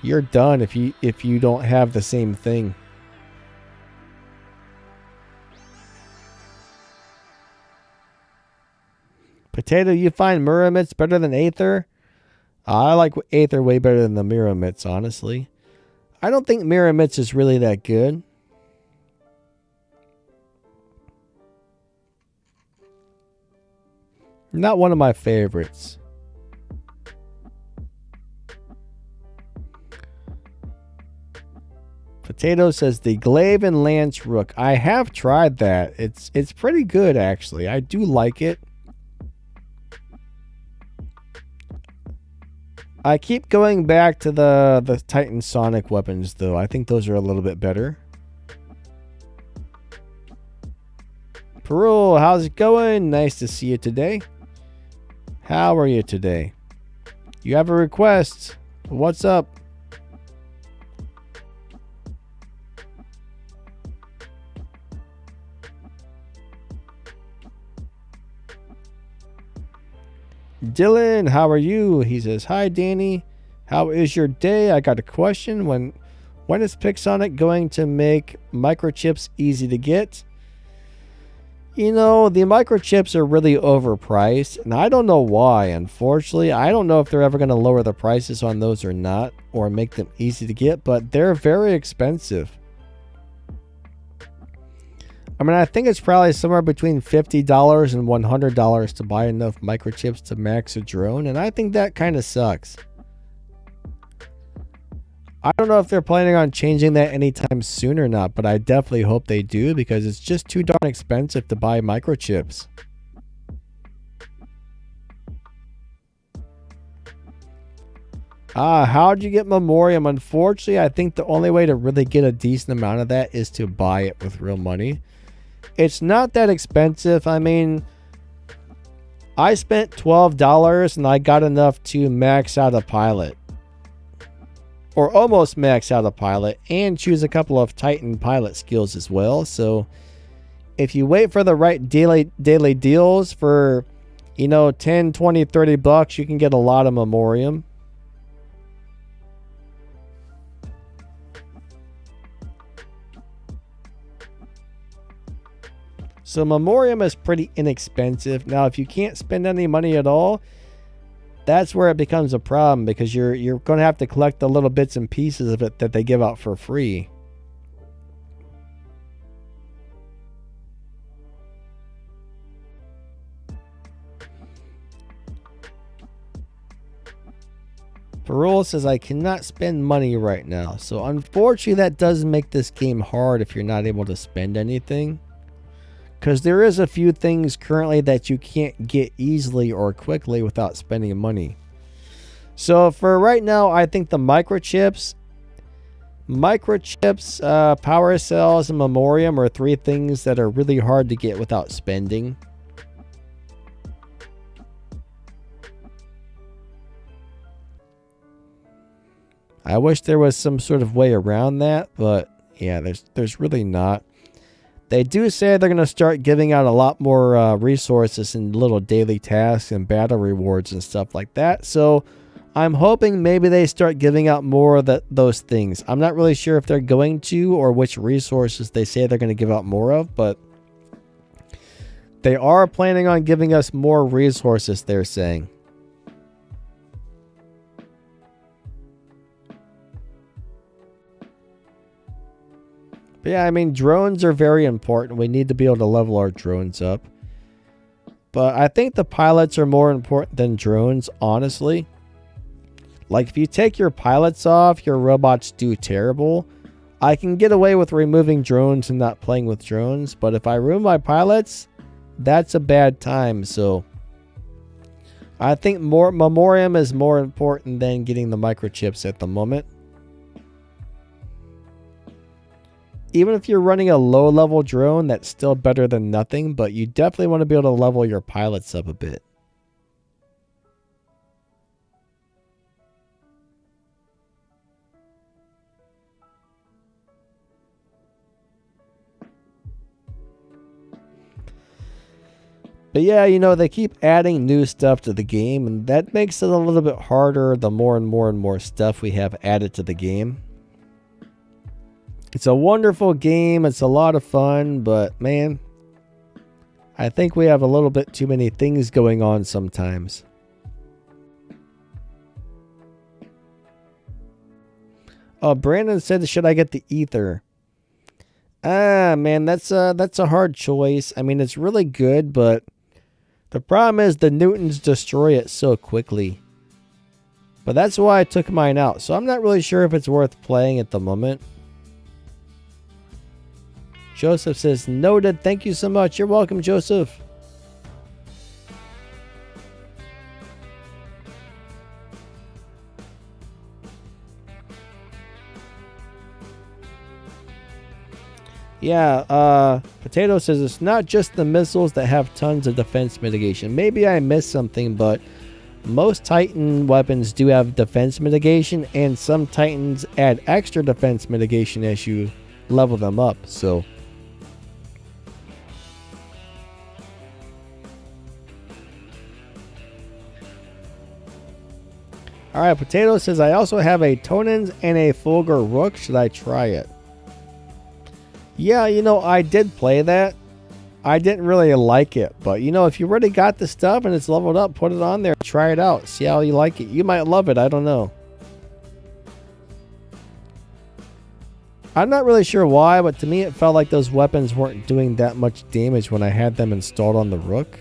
S1: you're done if you don't have the same thing. Potato, you find Muromits better than Aether? I like Aether way better than the Muromits, honestly. I don't think Muromits is really that good. Not one of my favorites. Potato says the Glaven Lance Rook. I have tried that. It's pretty good, actually. I do like it. I keep going back to the Titan Sonic weapons, though. I think those are a little bit better. Perul, how's it going? Nice to see you today. How are you today? You have a request. What's up? Dylan, how are you? He says, hi, Danny. How is your day? I got a question. When is Pixonic going to make microchips easy to get? You know, the microchips are really overpriced, and I don't know why, unfortunately. I don't know if they're ever going to lower the prices on those or not, or make them easy to get, but they're very expensive. I mean, I think it's probably somewhere between $50 and $100 to buy enough microchips to max a drone, and I think that kind of sucks. I don't know if they're planning on changing that anytime soon or not, but I definitely hope they do because it's just too darn expensive to buy microchips. How'd you get Memoriam? Unfortunately, I think the only way to really get a decent amount of that is to buy it with real money. It's not that expensive. I mean, I spent $12 and I got enough to max out a pilot. Or almost max out a pilot and choose a couple of Titan pilot skills as well. So if you wait for the right daily deals for, you know, 10, 20, 30 bucks, you can get a lot of Memoriam. So Memoriam is pretty inexpensive. Now, if you can't spend any money at all, that's where it becomes a problem because you're going to have to collect the little bits and pieces of it that they give out for free. Parole says, I cannot spend money right now. So unfortunately, that does make this game hard if you're not able to spend anything. Because there is a few things currently that you can't get easily or quickly without spending money. So for right now, I think the microchips, power cells, and Memoriam are 3 things that are really hard to get without spending. I wish there was some sort of way around that, but yeah, there's really not. They do say they're going to start giving out a lot more resources and little daily tasks and battle rewards and stuff like that. So I'm hoping maybe they start giving out more of those things. I'm not really sure if they're going to or which resources they say they're going to give out more of, but they are planning on giving us more resources, they're saying. But yeah, I mean, drones are very important. We need to be able to level our drones up. But I think the pilots are more important than drones, honestly. Like, if you take your pilots off, your robots do terrible. I can get away with removing drones and not playing with drones. But if I remove my pilots, that's a bad time. So I think Memoriam is more important than getting the microchips at the moment. Even if you're running a low-level drone, that's still better than nothing, but you definitely want to be able to level your pilots up a bit. But yeah, you know, they keep adding new stuff to the game, and that makes it a little bit harder the more and more stuff we have added to the game. It's a wonderful game. It's a lot of fun, but man, I think we have a little bit too many things going on sometimes. Oh, Brandon said, should I get the Ether? Ah, man, that's a hard choice. I mean, it's really good, but the problem is the Newtons destroy it so quickly. But that's why I took mine out. So I'm not really sure if it's worth playing at the moment. Joseph says, noted. Thank you so much. You're welcome, Joseph. Yeah, Potato says it's not just the missiles that have tons of defense mitigation. Maybe I missed something, but most Titan weapons do have defense mitigation, and some Titans add extra defense mitigation as you level them up, so... Alright, Potato says, I also have a Tonans and a Fulgur Rook. Should I try it? Yeah, you know, I did play that. I didn't really like it. But, you know, if you already got the stuff and it's leveled up, put it on there. Try it out. See how you like it. You might love it. I don't know. I'm not really sure why, but to me it felt like those weapons weren't doing that much damage when I had them installed on the Rook.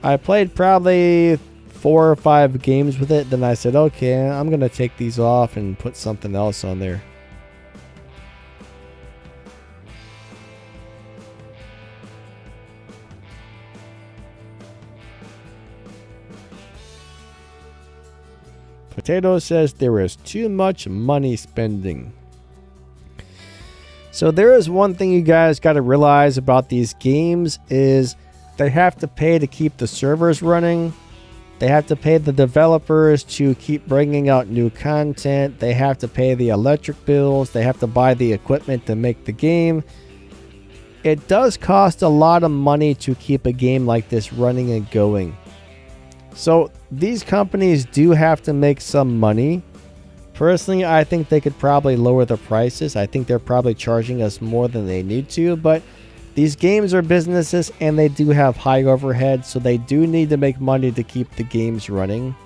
S1: I played probably 4 or 5 games with it. Then I said, okay, I'm going to take these off and put something else on there. Potato says there is too much money spending. So there is one thing you guys got to realize about these games is they have to pay to keep the servers running. They have to pay the developers to keep bringing out new content. They have to pay the electric bills. They have to buy the equipment to make the game. It does cost a lot of money to keep a game like this running and going. So these companies do have to make some money. Personally, I think they could probably lower the prices. I think they're probably charging us more than they need to, but these games are businesses and they do have high overhead, so they do need to make money to keep the games running.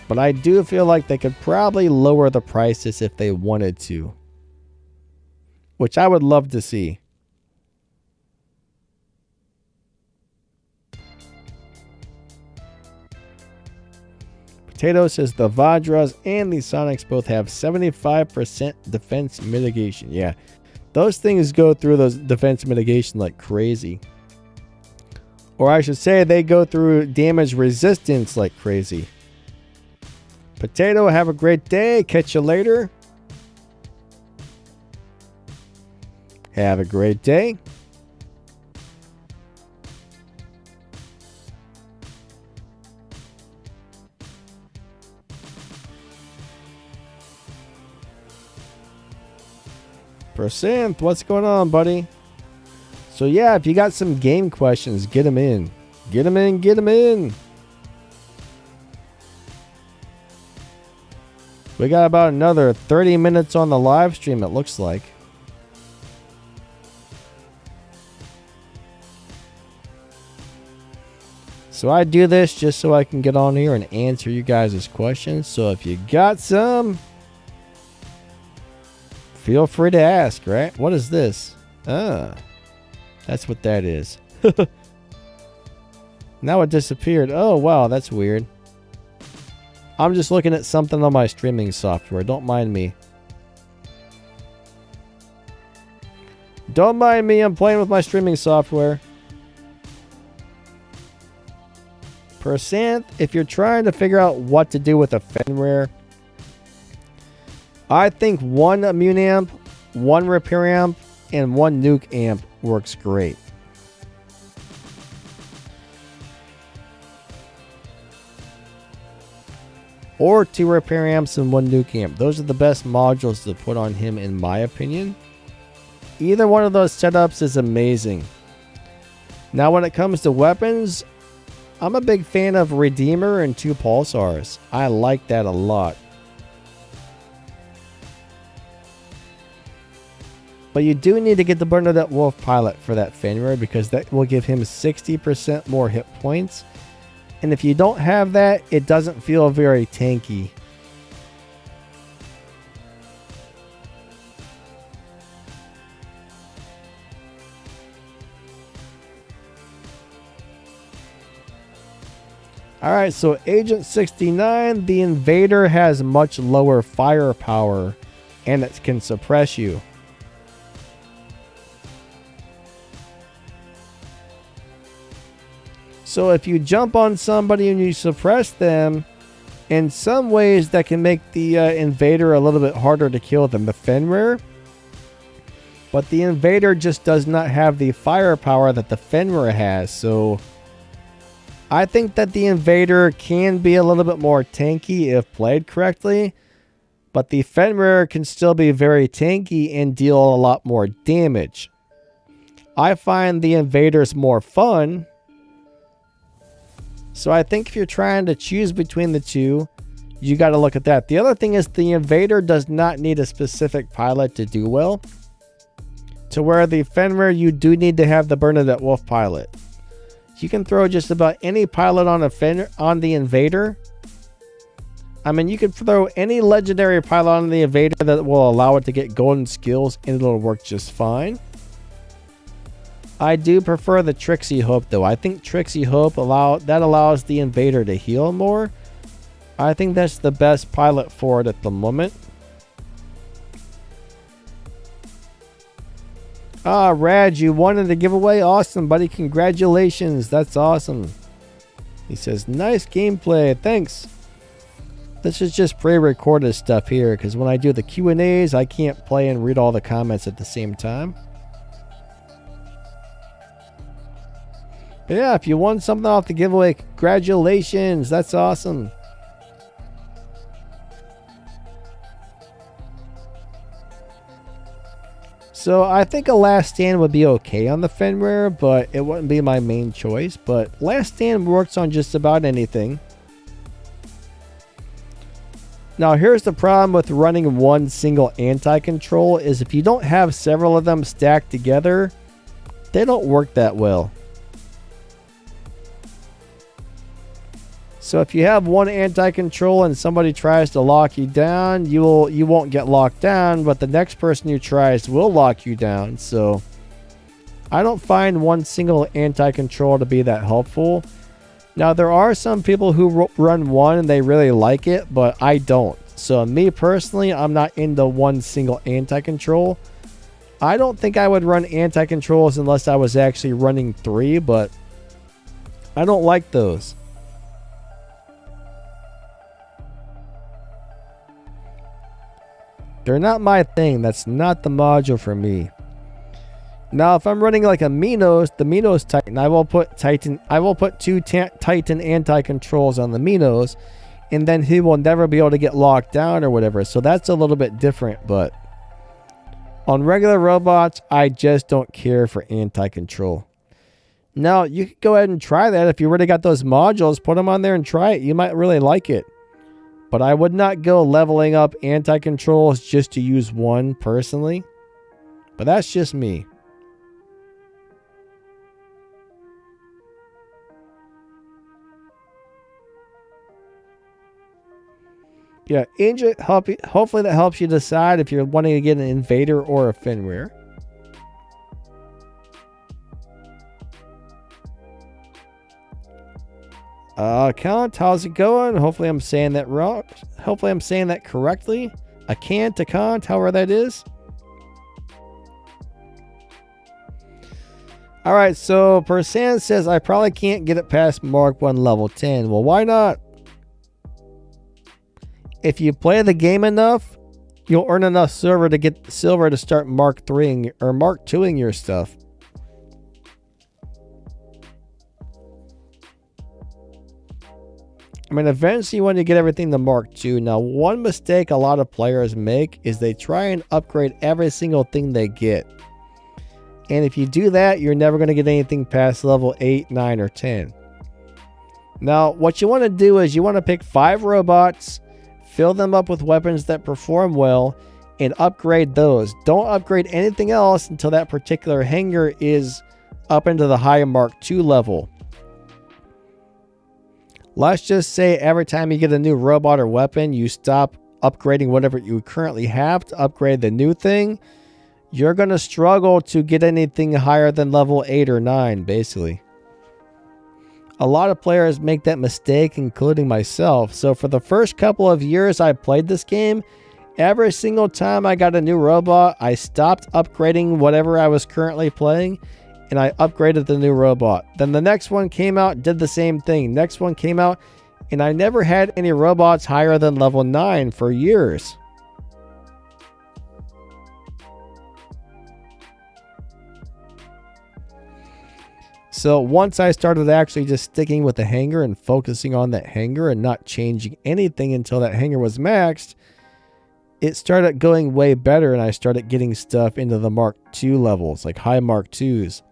S1: But I do feel like they could probably lower the prices if they wanted to, which I would love to see. Potato says the Vajras and the Sonics both have 75% defense mitigation. Yeah, those things go through those defense mitigation like crazy. Or I should say they go through damage resistance like crazy. Potato, have a great day. Catch you later. Have a great day. Percent, what's going on, buddy? So yeah, if you got some game questions, get them in. Get them in, get them in. We got about another 30 minutes on the live stream, it looks like. So I do this just so I can get on here and answer you guys' questions. So if you got some, feel free to ask, right? What is this? Ah, that's what that is. Now it disappeared. Oh, wow, that's weird. I'm just looking at something on my streaming software. Don't mind me. Don't mind me. I'm playing with my streaming software. Percent, if you're trying to figure out what to do with a Fenrir, I think one immune amp, one repair amp, and one nuke amp works great. Or 2 repair amps and 1 nuke amp. Those are the best modules to put on him in my opinion. Either one of those setups is amazing. Now when it comes to weapons, I'm a big fan of Redeemer and 2 Pulsars. I like that a lot. But you do need to get the Bernadette Wolf Pilot for that Fenrir because that will give him 60% more hit points. And if you don't have that, it doesn't feel very tanky. Alright, so Agent 69, the Invader has much lower firepower and it can suppress you. So if you jump on somebody and you suppress them, in some ways that can make the Invader a little bit harder to kill than the Fenrir. But the Invader just does not have the firepower that the Fenrir has. So I think that the Invader can be a little bit more tanky if played correctly. But the Fenrir can still be very tanky and deal a lot more damage. I find the Invaders more fun. So I think if you're trying to choose between the two, you got to look at that. The other thing is the Invader does not need a specific pilot to do well. To where the Fenrir, you do need to have the Bernadette Wolf Pilot. You can throw just about any pilot on the Invader. I mean, you could throw any legendary pilot on the Invader that will allow it to get golden skills and it'll work just fine. I do prefer the Trixie Hope though. I think Trixie Hope allows the Invader to heal more. I think that's the best pilot for it at the moment. Ah, Rad, you wanted the giveaway? Awesome, buddy. Congratulations. That's awesome. He says, nice gameplay. Thanks. This is just pre-recorded stuff here because when I do the Q&As, I can't play and read all the comments at the same time. But yeah, if you won something off the giveaway, congratulations. That's awesome. So I think a Last Stand would be okay on the Fenrir, but it wouldn't be my main choice. But Last Stand works on just about anything. Now here's the problem with running one single anti-control is if you don't have several of them stacked together, they don't work that well. So if you have one anti-control and somebody tries to lock you down, you won't get locked down, but the next person who tries will lock you down. So I don't find one single anti-control to be that helpful. Now there are some people who run one and they really like it, but I don't. So me personally, I'm not into one single anti-control. I don't think I would run anti-controls unless I was actually running 3, but I don't like those. They're not my thing. That's not the module for me. Now, if I'm running like a Minos, the Minos Titan, I will put 2 Titan anti-controls on the Minos, and then he will never be able to get locked down or whatever. So that's a little bit different, but on regular robots, I just don't care for anti-control. Now, you could go ahead and try that. If you already got those modules, put them on there and try it. You might really like it. But I would not go leveling up anti-controls just to use one personally. But that's just me. Yeah, Angel, hopefully that helps you decide if you're wanting to get an Invader or a Fenrir. Account, how's it going? Hopefully I'm saying that wrong. Hopefully I'm saying that correctly. Account, however that is. Alright, so Persan says I probably can't get it past Mark 1 level 10. Well, why not? If you play the game enough, you'll earn enough silver to get silver to start Mark 3 or Mark 2ing your stuff. I mean, eventually when you get everything to Mark 2. Now, one mistake a lot of players make is they try and upgrade every single thing they get. And if you do that, you're never going to get anything past level 8, 9, or 10. Now, what you want to do is you want to pick 5 robots, fill them up with weapons that perform well, and upgrade those. Don't upgrade anything else until that particular hangar is up into the high Mark 2 level. Let's just say every time you get a new robot or weapon, you stop upgrading whatever you currently have to upgrade the new thing. You're going to struggle to get anything higher than level 8 or 9, basically. A lot of players make that mistake, including myself. So for the first couple of years I played this game, every single time I got a new robot, I stopped upgrading whatever I was currently playing, and I upgraded the new robot. Then the next one came out, did the same thing. Next one came out, and I never had any robots higher than level 9 for years. So once I started actually just sticking with the hangar and focusing on that hangar and not changing anything until that hangar was maxed, it started going way better and I started getting stuff into the Mark II levels, like high Mark IIs.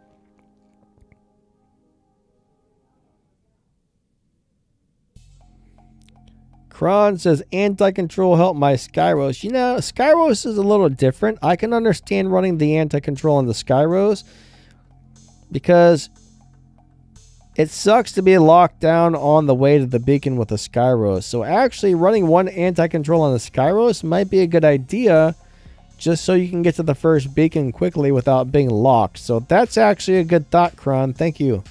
S1: Kron says, anti-control help my Skyros. You know, Skyros is a little different. I can understand running the anti-control on the Skyros because it sucks to be locked down on the way to the beacon with a Skyros. So actually running one anti-control on the Skyros might be a good idea just so you can get to the first beacon quickly without being locked. So that's actually a good thought, Kron. Thank you.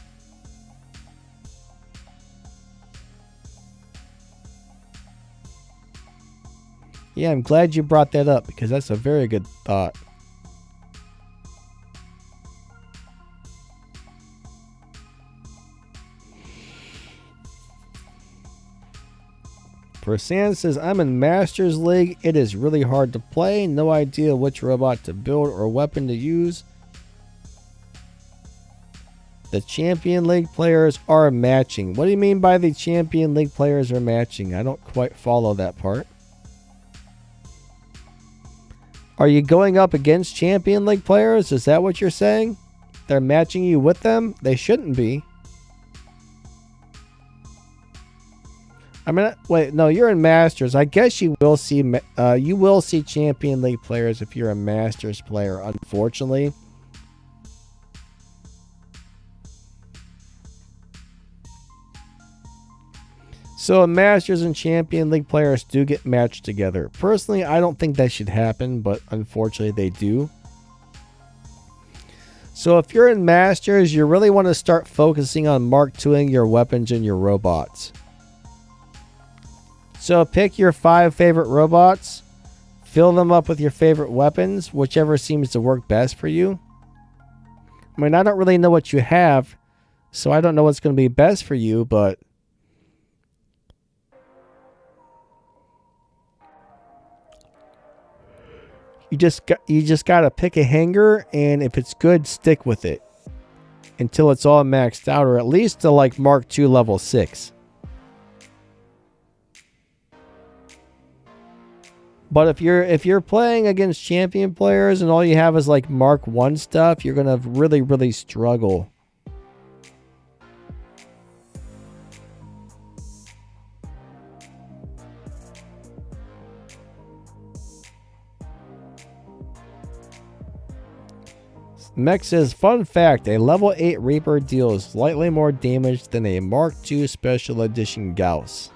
S1: Yeah, I'm glad you brought that up because that's a very good thought. Persan says, I'm in Masters League. It is really hard to play. No idea which robot to build or weapon to use. The Champion League players are matching. What do you mean by the Champion League players are matching? I don't quite follow that part. Are you going up against Champion League players? Is that what you're saying? They're matching you with them? They shouldn't be. I mean, wait, no, you're in Masters. I guess you will see Champion League players if you're a Masters player, unfortunately. So Masters and Champion League players do get matched together. Personally, I don't think that should happen, but unfortunately they do. So if you're in Masters, you really want to start focusing on Mark IIing your weapons and your robots. So pick your 5 favorite robots, fill them up with your favorite weapons, whichever seems to work best for you. I mean, I don't really know what you have, so I don't know what's going to be best for you, but you just got to pick a hangar, and if it's good, stick with it until it's all maxed out, or at least to like Mark II level 6. But if you're playing against champion players and all you have is like Mark 1 stuff, you're going to really, really struggle. Mech says, fun fact, a level 8 Reaper deals slightly more damage than a Mark II Special Edition Gauss.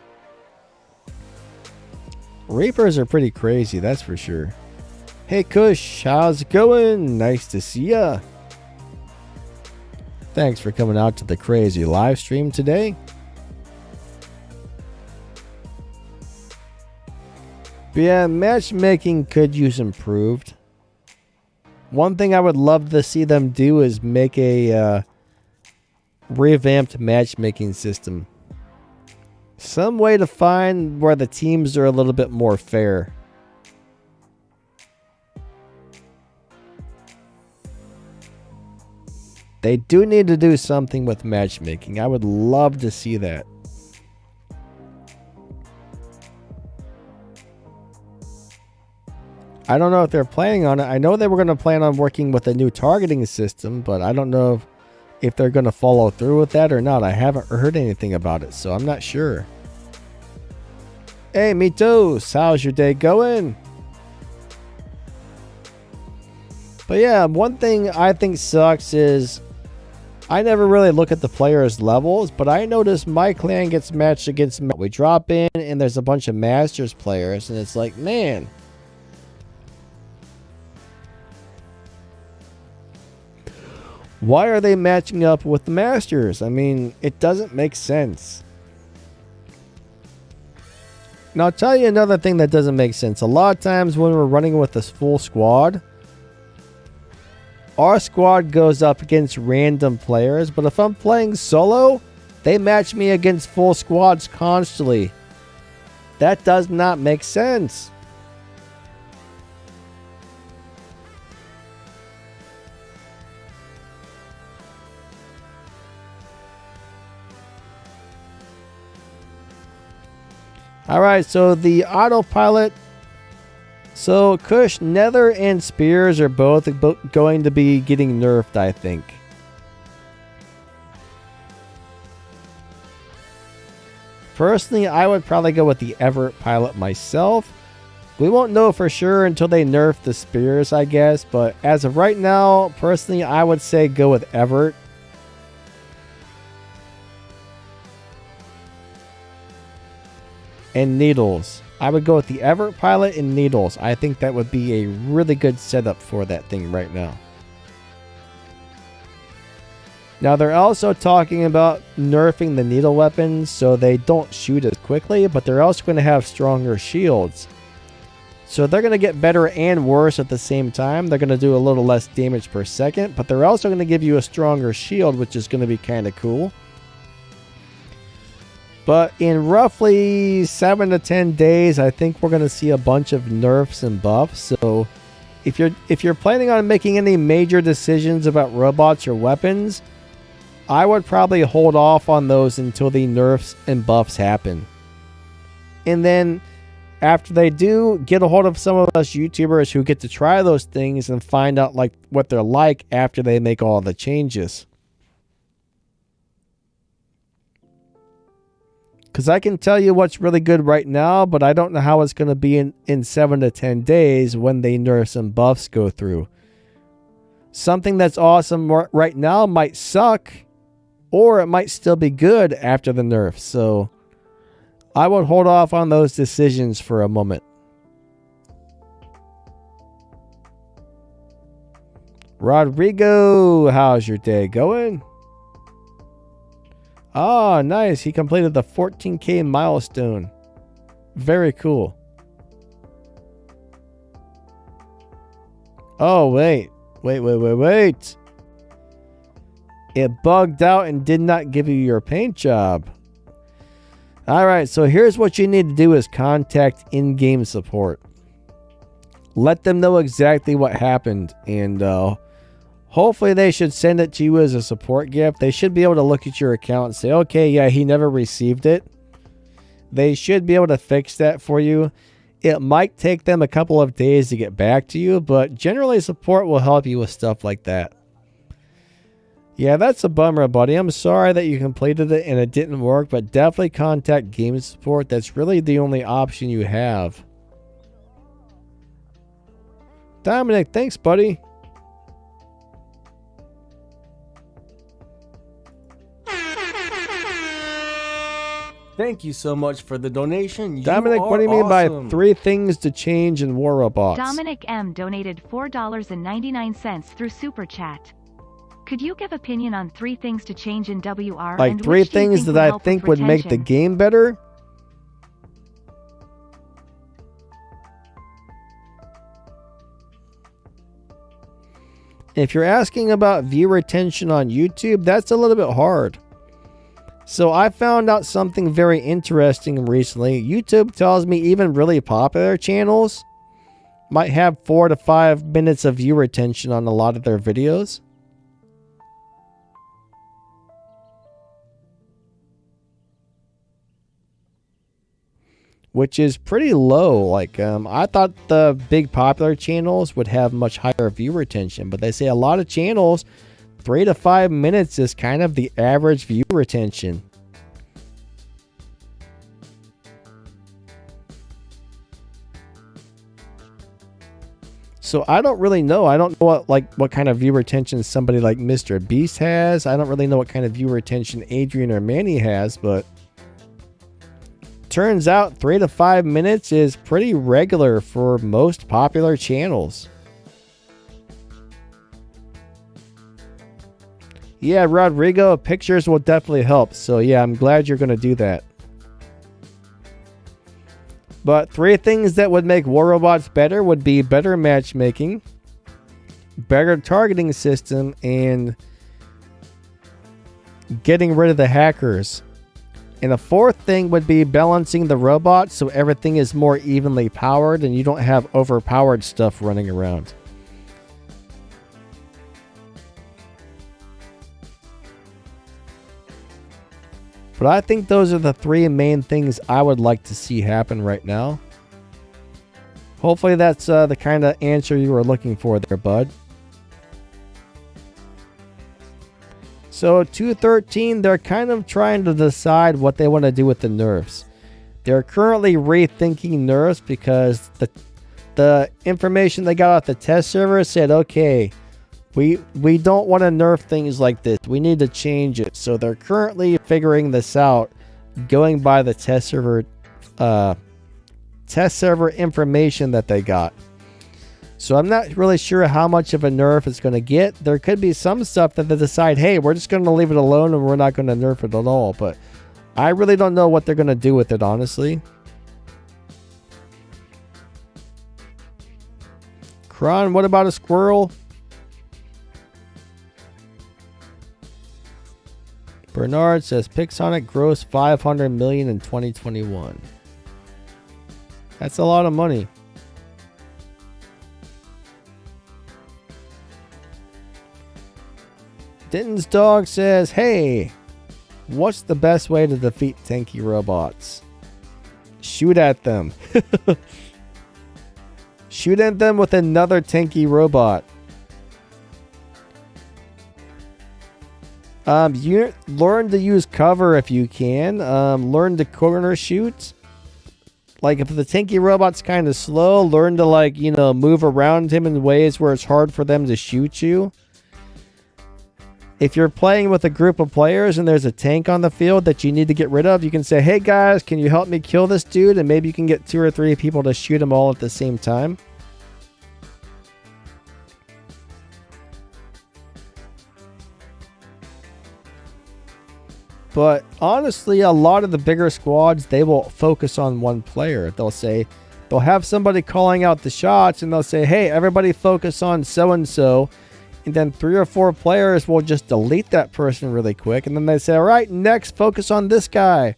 S1: Reapers are pretty crazy, that's for sure. Hey Kush, how's it going? Nice to see ya. Thanks for coming out to the crazy live stream today. But yeah, matchmaking could use improved. One thing I would love to see them do is make a revamped matchmaking system. Some way to find where the teams are a little bit more fair. They do need to do something with matchmaking. I would love to see that. I don't know if they're planning on it. I know they were going to plan on working with a new targeting system, but I don't know if they're going to follow through with that or not. I haven't heard anything about it, so I'm not sure. Hey, Mitos, how's your day going? But yeah, one thing I think sucks is I never really look at the players' levels, but I notice my clan gets matched against... We drop in and there's a bunch of Masters players, and it's like, man... Why are they matching up with the Masters? I mean, it doesn't make sense. Now, I'll tell you another thing that doesn't make sense. A lot of times when we're running with this full squad, our squad goes up against random players, but if I'm playing solo, they match me against full squads constantly. That does not make sense. Alright, so the autopilot. So Kush, Nether, and Spears are both going to be getting nerfed, I think. Personally, I would probably go with the Everett pilot myself. We won't know for sure until they nerf the Spears, I guess. But as of right now, personally, I would say go with Everett. And Needles. I would go with the Everett pilot and Needles. I think that would be a really good setup for that thing right now. Now they're also talking about nerfing the needle weapons so they don't shoot as quickly, but they're also going to have stronger shields. So they're going to get better and worse at the same time. They're going to do a little less damage per second, but they're also going to give you a stronger shield, which is going to be kind of cool. But in roughly 7 to 10 days, I think we're going to see a bunch of nerfs and buffs. So if you're planning on making any major decisions about robots or weapons, I would probably hold off on those until the nerfs and buffs happen. And then after they do, get a hold of some of us YouTubers who get to try those things and find out like what they're like after they make all the changes. Because I can tell you what's really good right now, but I don't know how it's going to be in 7 to 10 days when they nerfs and buffs go through. Something that's awesome right now might suck, or it might still be good after the nerfs. So I would hold off on those decisions for a moment. Rodrigo, how's your day going? Oh, nice. He completed the 14K milestone. Very cool. Oh, wait. Wait. It bugged out and did not give you your paint job. Alright, so here's what you need to do is contact in-game support. Let them know exactly what happened, and hopefully they should send it to you as a support gift. They should be able to look at your account and say, okay, yeah, he never received it. They should be able to fix that for you. It might take them a couple of days to get back to you, but generally support will help you with stuff like that. Yeah, that's a bummer, buddy. I'm sorry that you completed it and it didn't work, but definitely contact game support. That's really the only option you have. Dominic, thanks, buddy.
S2: Thank you so much for the donation.
S1: Dominic, what do you mean by 3 things to change in War Robots?
S3: Dominic M. donated $4.99 through Super Chat. Could you give opinion on 3 things to change in WR?
S1: Like
S3: and
S1: 3 things that I think would make the game better? If you're asking about view retention on YouTube, that's a little bit hard. So I found out something very interesting recently. YouTube tells me even really popular channels might have 4 to 5 minutes of view retention on a lot of their videos. Which is pretty low. Like, I thought the big popular channels would have much higher view retention, but they say a lot of channels, 3 to 5 minutes is kind of the average view retention. So I don't really know. I don't know what kind of view retention somebody like Mr. Beast has. I don't really know what kind of view retention Adrian or Manny has, but turns out 3 to 5 minutes is pretty regular for most popular channels. Yeah, Rodrigo, pictures will definitely help. So yeah, I'm glad you're going to do that. But 3 things that would make War Robots better would be better matchmaking, better targeting system, and getting rid of the hackers. And a 4th thing would be balancing the robots so everything is more evenly powered and you don't have overpowered stuff running around. But I think those are the 3 main things I would like to see happen right now. Hopefully that's the kind of answer you were looking for there, bud. So 213, they're kind of trying to decide what they want to do with the nerfs. They're currently rethinking nerfs because the information they got off the test server said, okay, we don't want to nerf things like this. We need to change it. So they're currently figuring this out, going by the test server information that they got. So I'm not really sure how much of a nerf it's going to get. There could be some stuff that they decide, hey, we're just going to leave it alone and we're not going to nerf it at all. But I really don't know what they're going to do with it, honestly. Kron, what about a squirrel? Bernard says Pixonic grossed $500 million in 2021. That's a lot of money. Denton's dog says, hey, what's the best way to defeat tanky robots? Shoot at them. Shoot at them with another tanky robot. You learn to use cover if you can. Learn to corner shoot. Like if the tanky robot's kind of slow, learn to move around him in ways where it's hard for them to shoot you. If you're playing with a group of players and there's a tank on the field that you need to get rid of, you can say, hey guys, can you help me kill this dude? And maybe you can get 2 or 3 people to shoot him all at the same time. But honestly, a lot of the bigger squads, they will focus on one player. They'll have somebody calling out the shots and they'll say, hey, everybody focus on so-and-so. And then 3 or 4 players will just delete that person really quick. And then they say, all right, next, focus on this guy.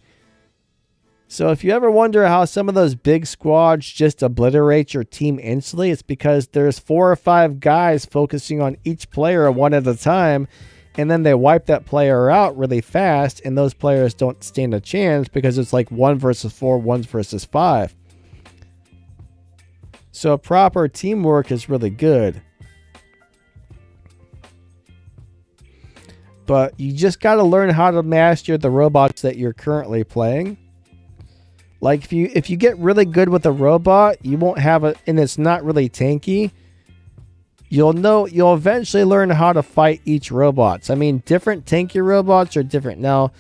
S1: So if you ever wonder how some of those big squads just obliterate your team instantly, it's because there's 4 or 5 guys focusing on each player one at a time. And then they wipe that player out really fast. And those players don't stand a chance because it's like 1 versus 4, 1 versus 5. So proper teamwork is really good. But you just got to learn how to master the robots that you're currently playing. Like if you get really good with a robot, you won't have it, and it's not really tanky. You'll eventually learn how to fight each robots. I mean, different tanky robots are different. Now,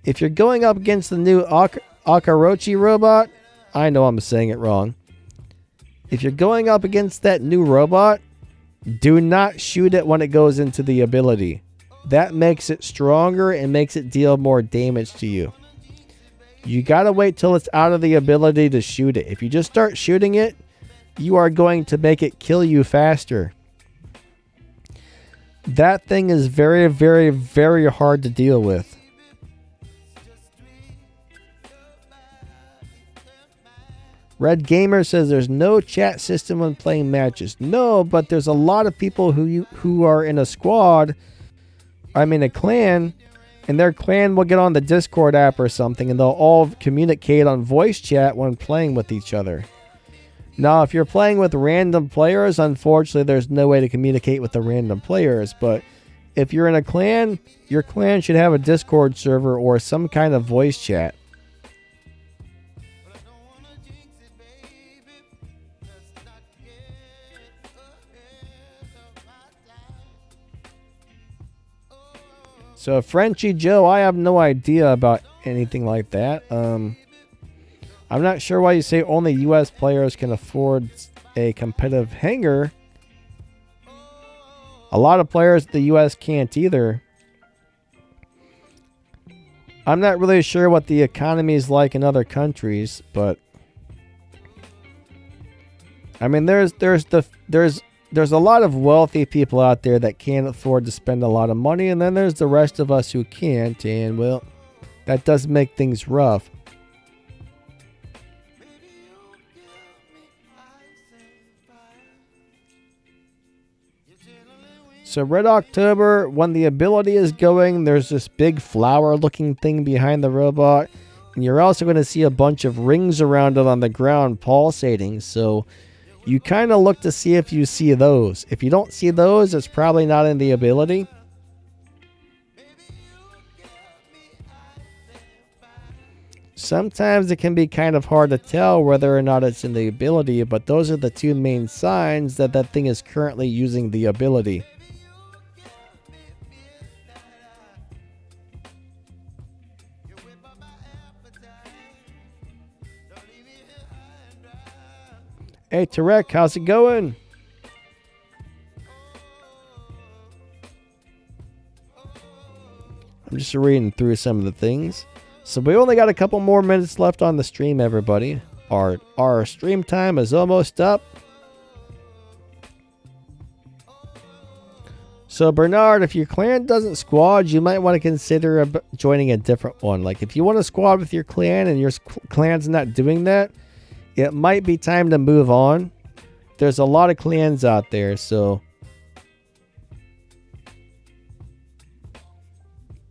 S1: if you're going up against the new Akarochi robot, I know I'm saying it wrong. If you're going up against that new robot, do not shoot it when it goes into the ability. That makes it stronger and makes it deal more damage to you. You gotta wait till it's out of the ability to shoot it. If you just start shooting it, you are going to make it kill you faster. That thing is very, very, very hard to deal with. Red Gamer says there's no chat system when playing matches. No, but there's a lot of people who are in a squad, a clan, and their clan will get on the Discord app or something, and they'll all communicate on voice chat when playing with each other. Now, if you're playing with random players, unfortunately, there's no way to communicate with the random players. But if you're in a clan, your clan should have a Discord server or some kind of voice chat. So, Frenchy Joe, I have no idea about anything like that. I'm not sure why you say only U.S. players can afford a competitive hangar. A lot of players in the U.S. can't either. I'm not really sure what the economy is like in other countries, but there's a lot of wealthy people out there that can't afford to spend a lot of money, and then there's the rest of us who can't, and well, that does make things rough. So Red October, when the ability is going, there's this big flower looking thing behind the robot. And you're also going to see a bunch of rings around it on the ground pulsating. So you kind of look to see if you see those. If you don't see those, it's probably not in the ability. Sometimes it can be kind of hard to tell whether or not it's in the ability, but those are the two main signs that that thing is currently using the ability. Hey Tarek, how's it going? I'm just reading through some of the things. So we only got a couple more minutes left on the stream, everybody. Our stream time is almost up. So Bernard, if your clan doesn't squad, you might want to consider joining a different one. Like if you want to squad with your clan and your clan's not doing that, it might be time to move on. There's a lot of clans out there, so.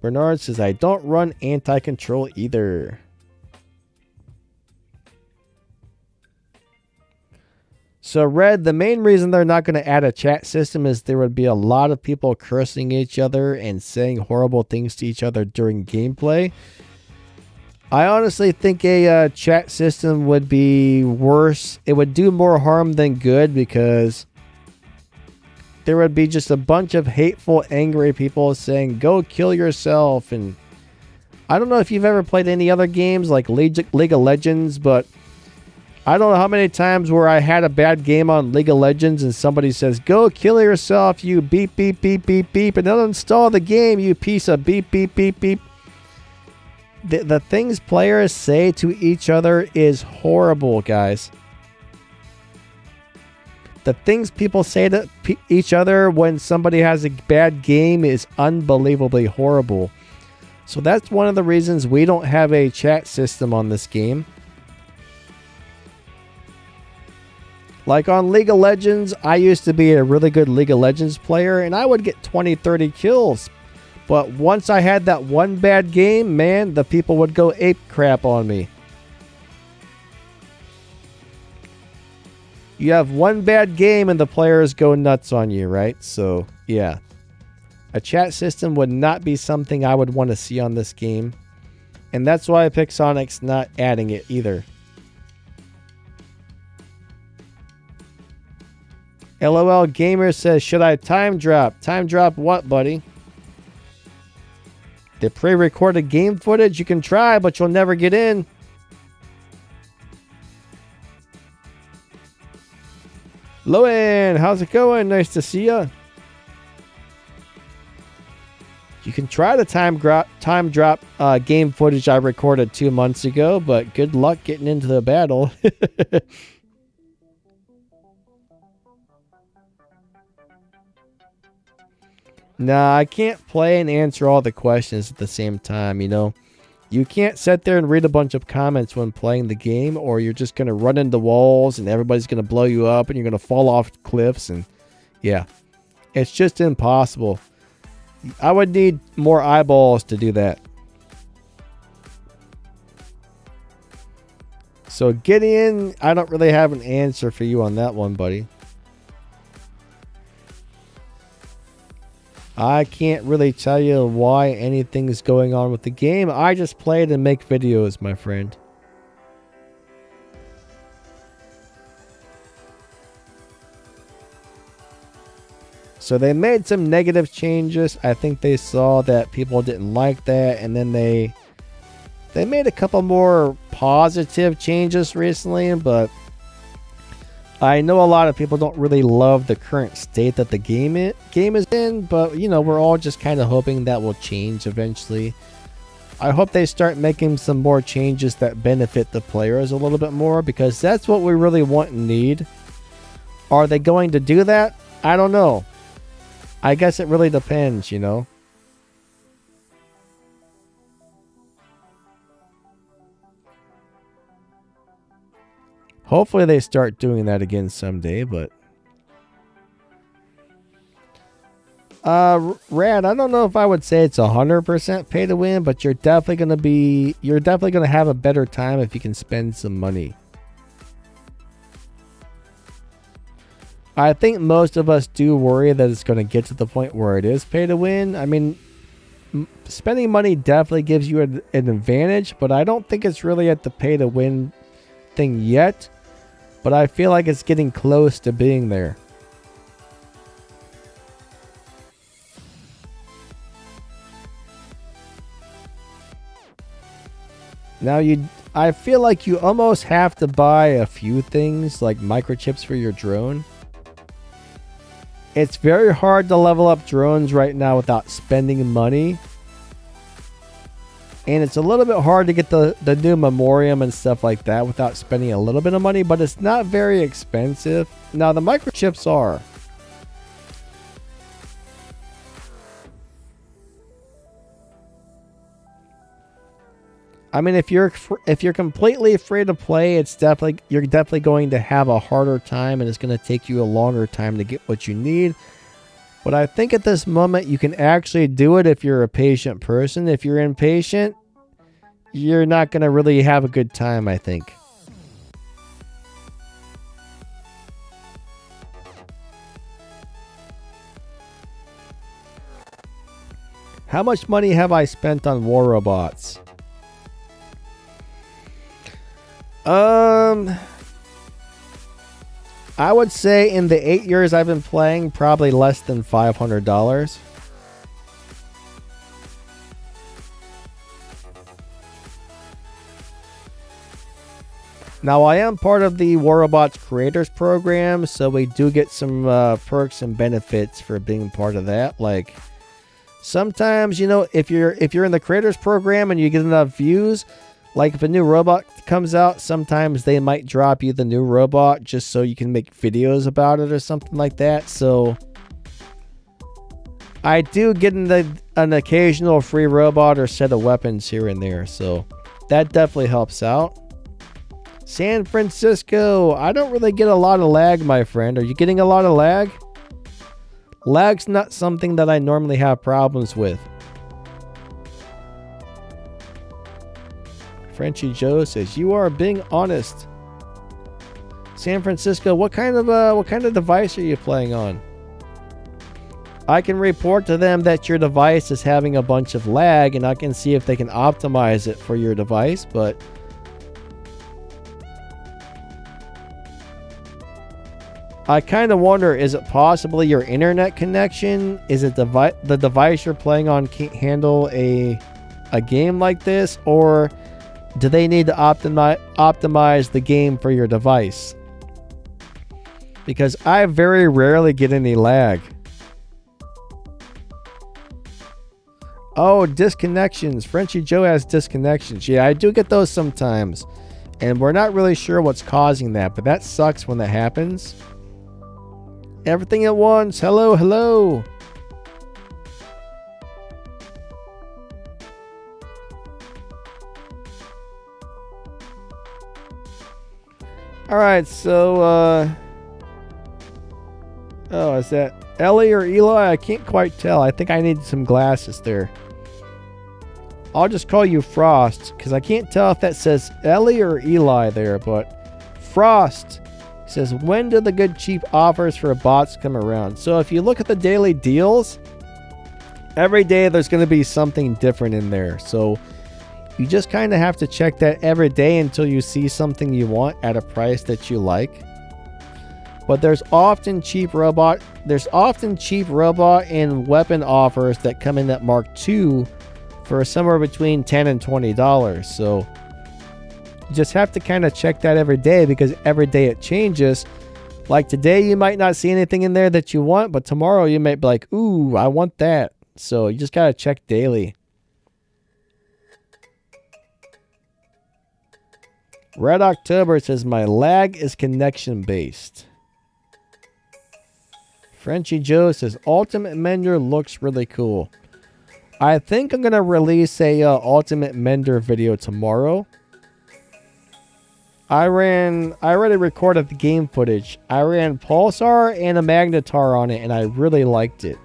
S1: Bernard says, I don't run anti-control either. So Red, the main reason they're not going to add a chat system is there would be a lot of people cursing each other and saying horrible things to each other during gameplay. I honestly think a chat system would be worse. It would do more harm than good because there would be just a bunch of hateful, angry people saying, go kill yourself. And I don't know if you've ever played any other games like League of Legends, but I don't know how many times where I had a bad game on League of Legends and somebody says, go kill yourself, you beep, beep, beep, beep, beep, and uninstall the game, you piece of beep, beep, beep, beep. The things players say to each other is horrible, guys. The things people say to each other when somebody has a bad game is unbelievably horrible. So that's one of the reasons we don't have a chat system on this game. Like on League of Legends, I used to be a really good League of Legends player and I would get 20, 30 kills. But once I had that one bad game, man, the people would go ape crap on me. You have one bad game and the players go nuts on you, right? So, yeah. A chat system would not be something I would want to see on this game. And that's why Pixonic's not adding it either. LOL Gamer says, should I time drop? Time drop what, buddy? The pre-recorded game footage, you can try, but you'll never get in. Loan, how's it going? Nice to see ya. You can try the time drop game footage I recorded 2 months ago, but good luck getting into the battle. Nah, I can't play and answer all the questions at the same time, you know. You can't sit there and read a bunch of comments when playing the game, or you're just going to run into walls and everybody's going to blow you up and you're going to fall off cliffs. And yeah, it's just impossible. I would need more eyeballs to do that. So Gideon, I don't really have an answer for you on that one, buddy. I can't really tell you why anything is going on with the game. I just play it and make videos, my friend. So they made some negative changes. I think they saw that people didn't like that, and then they made a couple more positive changes recently, but I know a lot of people don't really love the current state that the game is in, but you know, we're all just kind of hoping that will change eventually. I hope they start making some more changes that benefit the players a little bit more, because that's what we really want and need. Are they going to do that? I don't know. I guess it really depends, you know. Hopefully they start doing that again someday, but Rad, I don't know if I would say it's 100% pay to win, but you're definitely going to have a better time if you can spend some money. I think most of us do worry that it's going to get to the point where it is pay to win. I mean, spending money definitely gives you an advantage, but I don't think it's really at the pay to win thing yet. But I feel like it's getting close to being there. Now I feel like you almost have to buy a few things like microchips for your drone. It's very hard to level up drones right now without spending money. And it's a little bit hard to get the new Memoriam and stuff like that without spending a little bit of money, but it's not very expensive. Now, the microchips are. I mean, if you're completely free to play, you're definitely going to have a harder time, and it's going to take you a longer time to get what you need. But I think at this moment you can actually do it if you're a patient person. If you're impatient, you're not going to really have a good time, I think. How much money have I spent on War Robots? I would say in the 8 years I've been playing, probably less than $500. Now, I am part of the War Robots Creators Program, so we do get some perks and benefits for being part of that. Like, sometimes, you know, if you're in the Creators Program and you get enough views, like if a new robot comes out, sometimes they might drop you the new robot just so you can make videos about it or something like that. So I do get an occasional free robot or set of weapons here and there. So that definitely helps out. San Francisco, I don't really get a lot of lag, my friend. Are you getting a lot of lag? Lag's not something that I normally have problems with. Frenchy Joe says, "You are being honest." San Francisco, what kind of device are you playing on? I can report to them that your device is having a bunch of lag, and I can see if they can optimize it for your device, but I kind of wonder, is it possibly your internet connection? Is it the device you're playing on can't handle a game like this, or do they need to optimize the game for your device? Because I very rarely get any lag. Oh, disconnections. Frenchy Joe has disconnections. Yeah, I do get those sometimes. And we're not really sure what's causing that, but that sucks when that happens. Everything at once. Hello, hello. Alright, so, oh, is that Ellie or Eli? I can't quite tell. I think I need some glasses there. I'll just call you Frost, because I can't tell if that says Ellie or Eli there, but Frost says, when do the good cheap offers for bots come around? So if you look at the daily deals, every day there's going to be something different in there. So you just kind of have to check that every day until you see something you want at a price that you like. But there's often cheap robot and weapon offers that come in at Mark II for somewhere between $10 and $20. So you just have to kind of check that every day, because every day it changes. Like today you might not see anything in there that you want, but tomorrow you might be like, ooh, I want that. So you just got to check daily. Red October says, my lag is connection based. Frenchy Joe says, Ultimate Mender looks really cool. I think I'm going to release a Ultimate Mender video tomorrow. I already recorded the game footage. I ran Pulsar and a Magnetar on it, and I really liked it.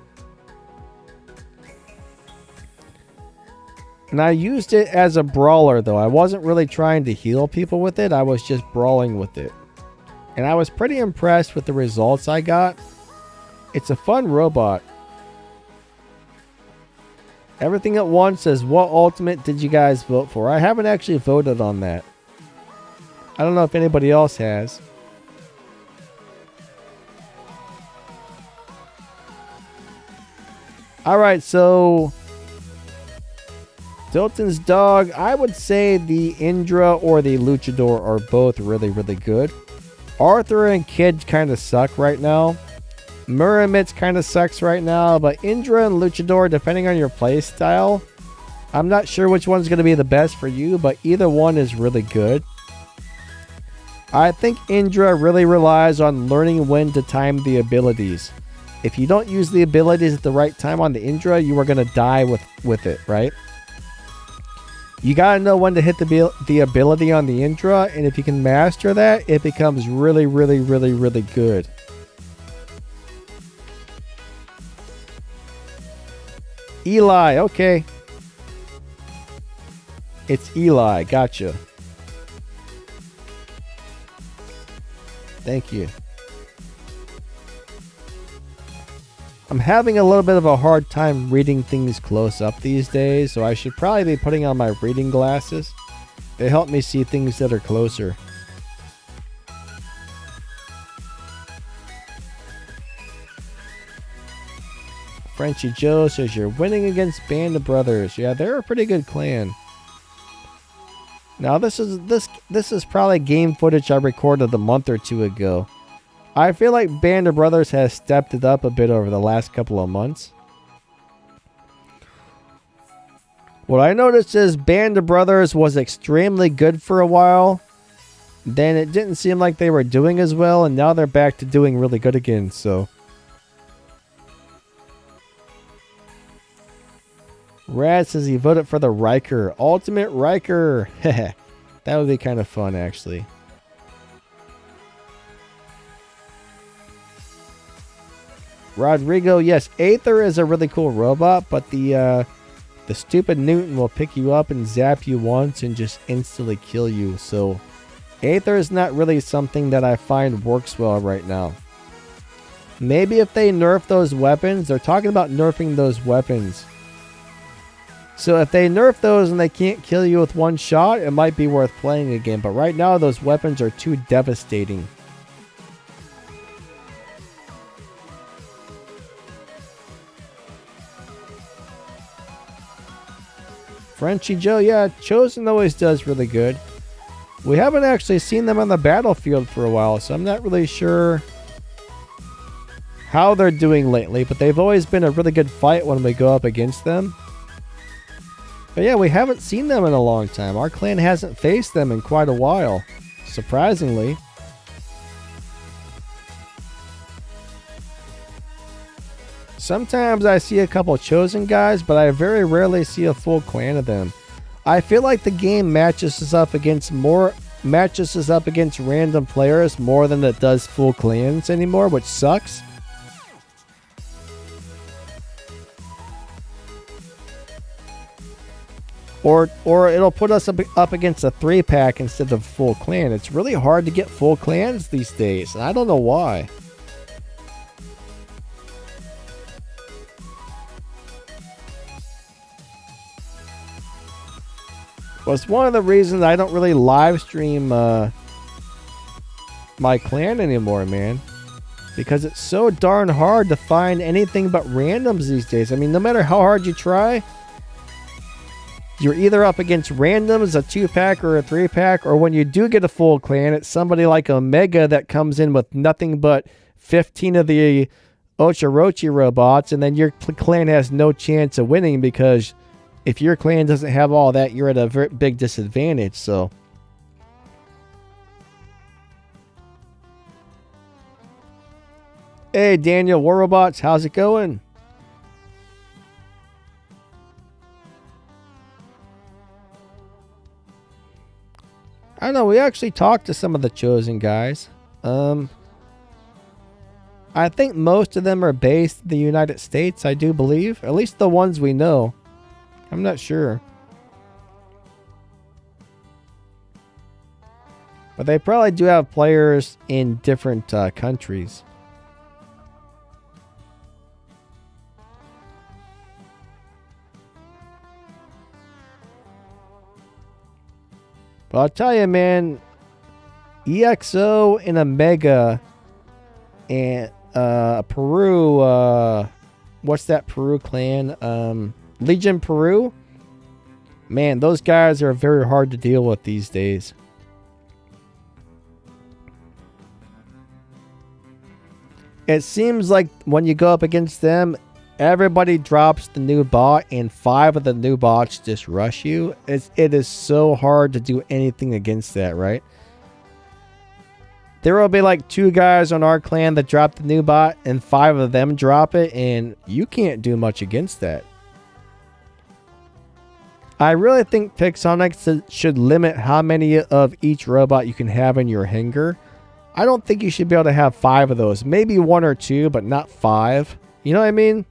S1: And I used it as a brawler, though. I wasn't really trying to heal people with it. I was just brawling with it. And I was pretty impressed with the results I got. It's a fun robot. Everything at Once says, what Ultimate did you guys vote for? I haven't actually voted on that. I don't know if anybody else has. Alright, so Dilton's dog, I would say the Indra or the Luchador are both really, really good. Arthur and Kid kind of suck right now. Muramitz kind of sucks right now, but Indra and Luchador, depending on your play style, I'm not sure which one's going to be the best for you, but either one is really good. I think Indra really relies on learning when to time the abilities. If you don't use the abilities at the right time on the Indra, you are going to die with it, right? You got to know when to hit the ability on the Indra, and if you can master that, it becomes really, really, really, really good. Eli, okay. It's Eli, gotcha. Thank you. I'm having a little bit of a hard time reading things close up these days, so I should probably be putting on my reading glasses. They help me see things that are closer. Frenchy Joe says you're winning against Band of Brothers. Yeah, they're a pretty good clan. Now this is probably game footage I recorded a month or two ago. I feel like Band of Brothers has stepped it up a bit over the last couple of months. What I noticed is Band of Brothers was extremely good for a while. Then it didn't seem like they were doing as well, and now they're back to doing really good again, so. Rad says he voted for the Riker. Ultimate Riker. That would be kind of fun, actually. Rodrigo, yes, Aether is a really cool robot, but the stupid Newton will pick you up and zap you once and just instantly kill you. So Aether is not really something that I find works well right now. Maybe if they nerf those weapons, they're talking about nerfing those weapons. So if they nerf those and they can't kill you with one shot, it might be worth playing again. But right now, those weapons are too devastating. Frenchy Joe, yeah, Chosen always does really good. We haven't actually seen them on the battlefield for a while, so I'm not really sure how they're doing lately. But they've always been a really good fight when we go up against them. But yeah, we haven't seen them in a long time. Our clan hasn't faced them in quite a while, surprisingly. Sometimes I see a couple Chosen guys, but I very rarely see a full clan of them. I feel like the game matches us up against more matches us up against random players more than it does full clans anymore, which sucks. Or it'll put us up against a 3-pack instead of full clan. It's really hard to get full clans these days, and I don't know why. Well, it's one of the reasons I don't really live stream my clan anymore, man. Because it's so darn hard to find anything but randoms these days. I mean, no matter how hard you try, you're either up against randoms, a 2-pack or a 3-pack, or when you do get a full clan, it's somebody like Omega that comes in with nothing but 15 of the Orochi robots, and then your clan has no chance of winning because if your clan doesn't have all that, you're at a very big disadvantage. So, hey Daniel, War Robots, how's it going? I don't know, we actually talked to some of the Chosen guys. I think most of them are based in the United States, I do believe. At least the ones we know. I'm not sure. But they probably do have players in different countries. But I'll tell you, man, EXO and Omega and Peru, what's that Peru clan? Legion Peru? Man, those guys are very hard to deal with these days. It seems like when you go up against them, everybody drops the new bot and 5 of the new bots just rush you. It is so hard to do anything against that, right? There will be like 2 guys on our clan that drop the new bot and 5 of them drop it, and you can't do much against that. I really think Pixonics should limit how many of each robot you can have in your hangar. I don't think you should be able to have 5 of those. Maybe 1 or 2, but not 5. You know what I mean?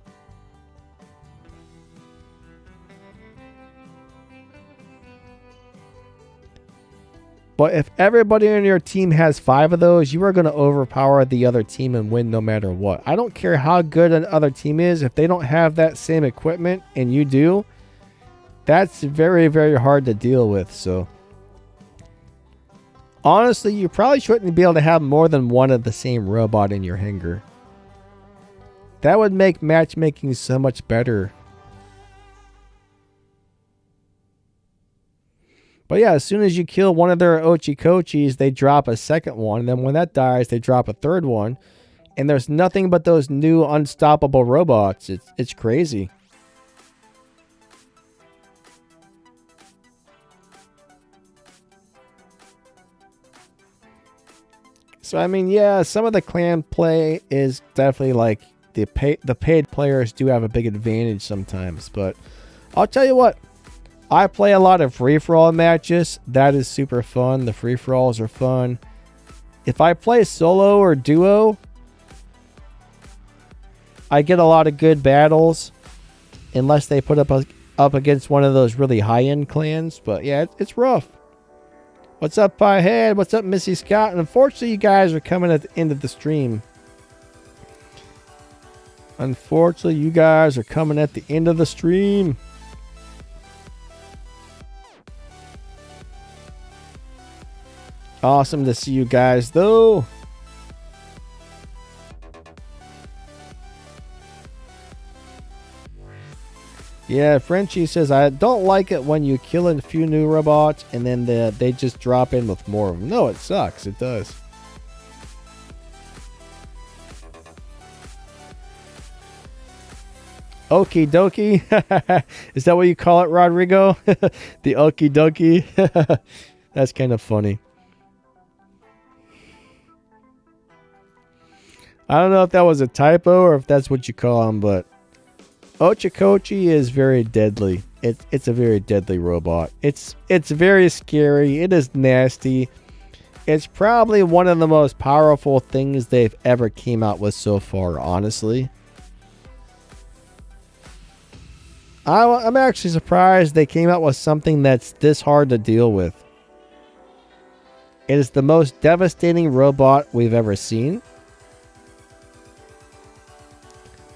S1: But if everybody on your team has 5 of those, you are going to overpower the other team and win no matter what. I don't care how good an other team is. If they don't have that same equipment and you do, that's very, very hard to deal with. So, honestly, you probably shouldn't be able to have more than 1 of the same robot in your hangar. That would make matchmaking so much better. But yeah, as soon as you kill one of their Ochikochis, they drop a second one. And then when that dies, they drop a third one. And there's nothing but those new unstoppable robots. It's crazy. So, I mean, yeah, some of the clan play is definitely like the paid players do have a big advantage sometimes. But I'll tell you what. I play a lot of free-for-all matches. That is super fun. The free-for-alls are fun. If I play solo or duo, I get a lot of good battles. Unless they put up against one of those really high-end clans. But yeah, it's rough. What's up, Piehead? What's up, Missy Scott? And unfortunately, you guys are coming at the end of the stream. Unfortunately, you guys are coming at the end of the stream. Awesome to see you guys, though. Yeah, Frenchie says, I don't like it when you kill a few new robots and then they just drop in with more of them. No, it sucks. It does. Okie dokie. Is that what you call it, Rodrigo? The okie dokie. That's kind of funny. I don't know if that was a typo or if that's what you call them, but Ochikochi is very deadly. It's a very deadly robot. It's very scary. It is nasty. It's probably one of the most powerful things they've ever came out with so far, honestly. I'm actually surprised they came out with something that's this hard to deal with. It is the most devastating robot we've ever seen.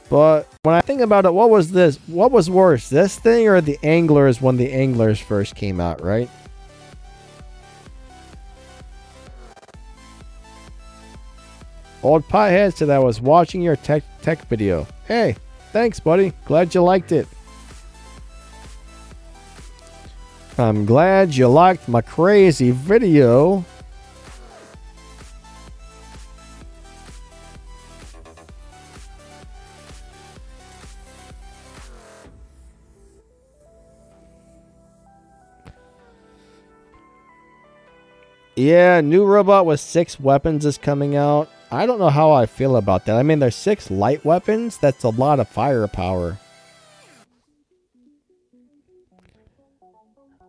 S1: But when I think about it, what was this? What was worse, this thing or the Anglers when the Anglers first came out, right? Old Piehead said I was watching your tech video. Hey, thanks, buddy. Glad you liked it. I'm glad you liked my crazy video. Yeah, new robot with 6 weapons is coming out. I don't know how I feel about that. I mean, there's 6 light weapons. That's a lot of firepower.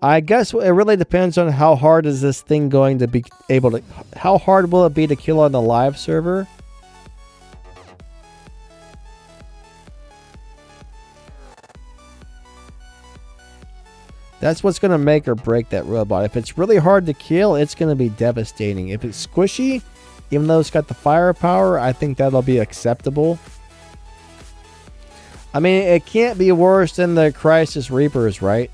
S1: I guess it really depends on how hard is this thing going to be able to... How hard will it be to kill on the live server? That's what's going to make or break that robot. If it's really hard to kill, it's going to be devastating. If it's squishy, even though it's got the firepower, I think that'll be acceptable. I mean, it can't be worse than the Crisis Reapers, right?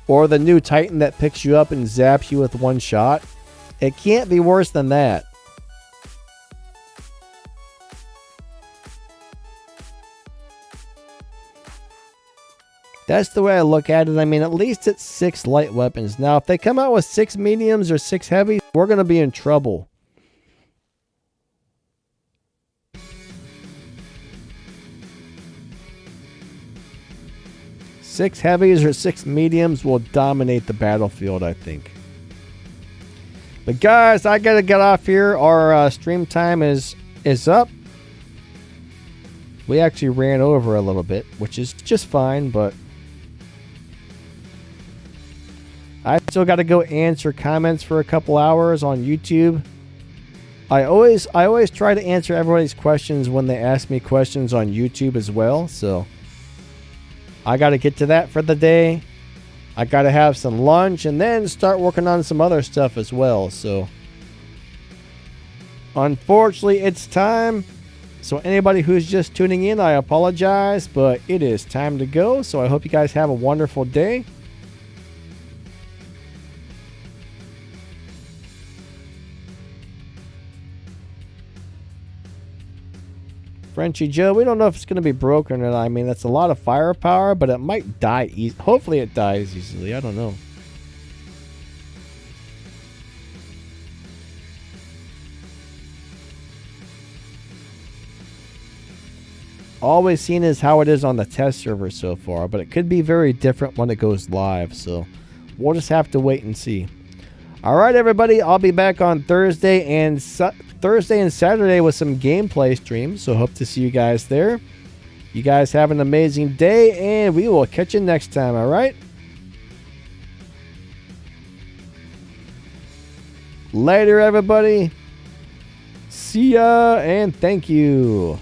S1: Or the new Titan that picks you up and zaps you with one shot. It can't be worse than that. That's the way I look at it. I mean, at least it's 6 light weapons. Now, if they come out with 6 mediums or 6 heavies, we're going to be in trouble. Six heavies or 6 mediums will dominate the battlefield, I think. But guys, I gotta get off here. Our stream time is up. We actually ran over a little bit, which is just fine, but I still got to go answer comments for a couple hours on YouTube. I always try to answer everybody's questions when they ask me questions on YouTube as well, so I got to get to that for the day. I got to have some lunch and then start working on some other stuff as well. So unfortunately, it's time. So anybody who's just tuning in, I apologize, but it is time to go. So I hope you guys have a wonderful day. Frenchy Joe, we don't know if it's going to be broken or not. I mean, that's a lot of firepower, but it might die easily. Hopefully it dies easily. I don't know. All we've seen is how it is on the test server so far, but it could be very different when it goes live, so we'll just have to wait and see. All right, everybody, I'll be back on Thursday and Saturday with some gameplay streams, so hope to see you guys there. You guys have an amazing day, and we will catch you next time, all right? Later, everybody. See ya, and thank you.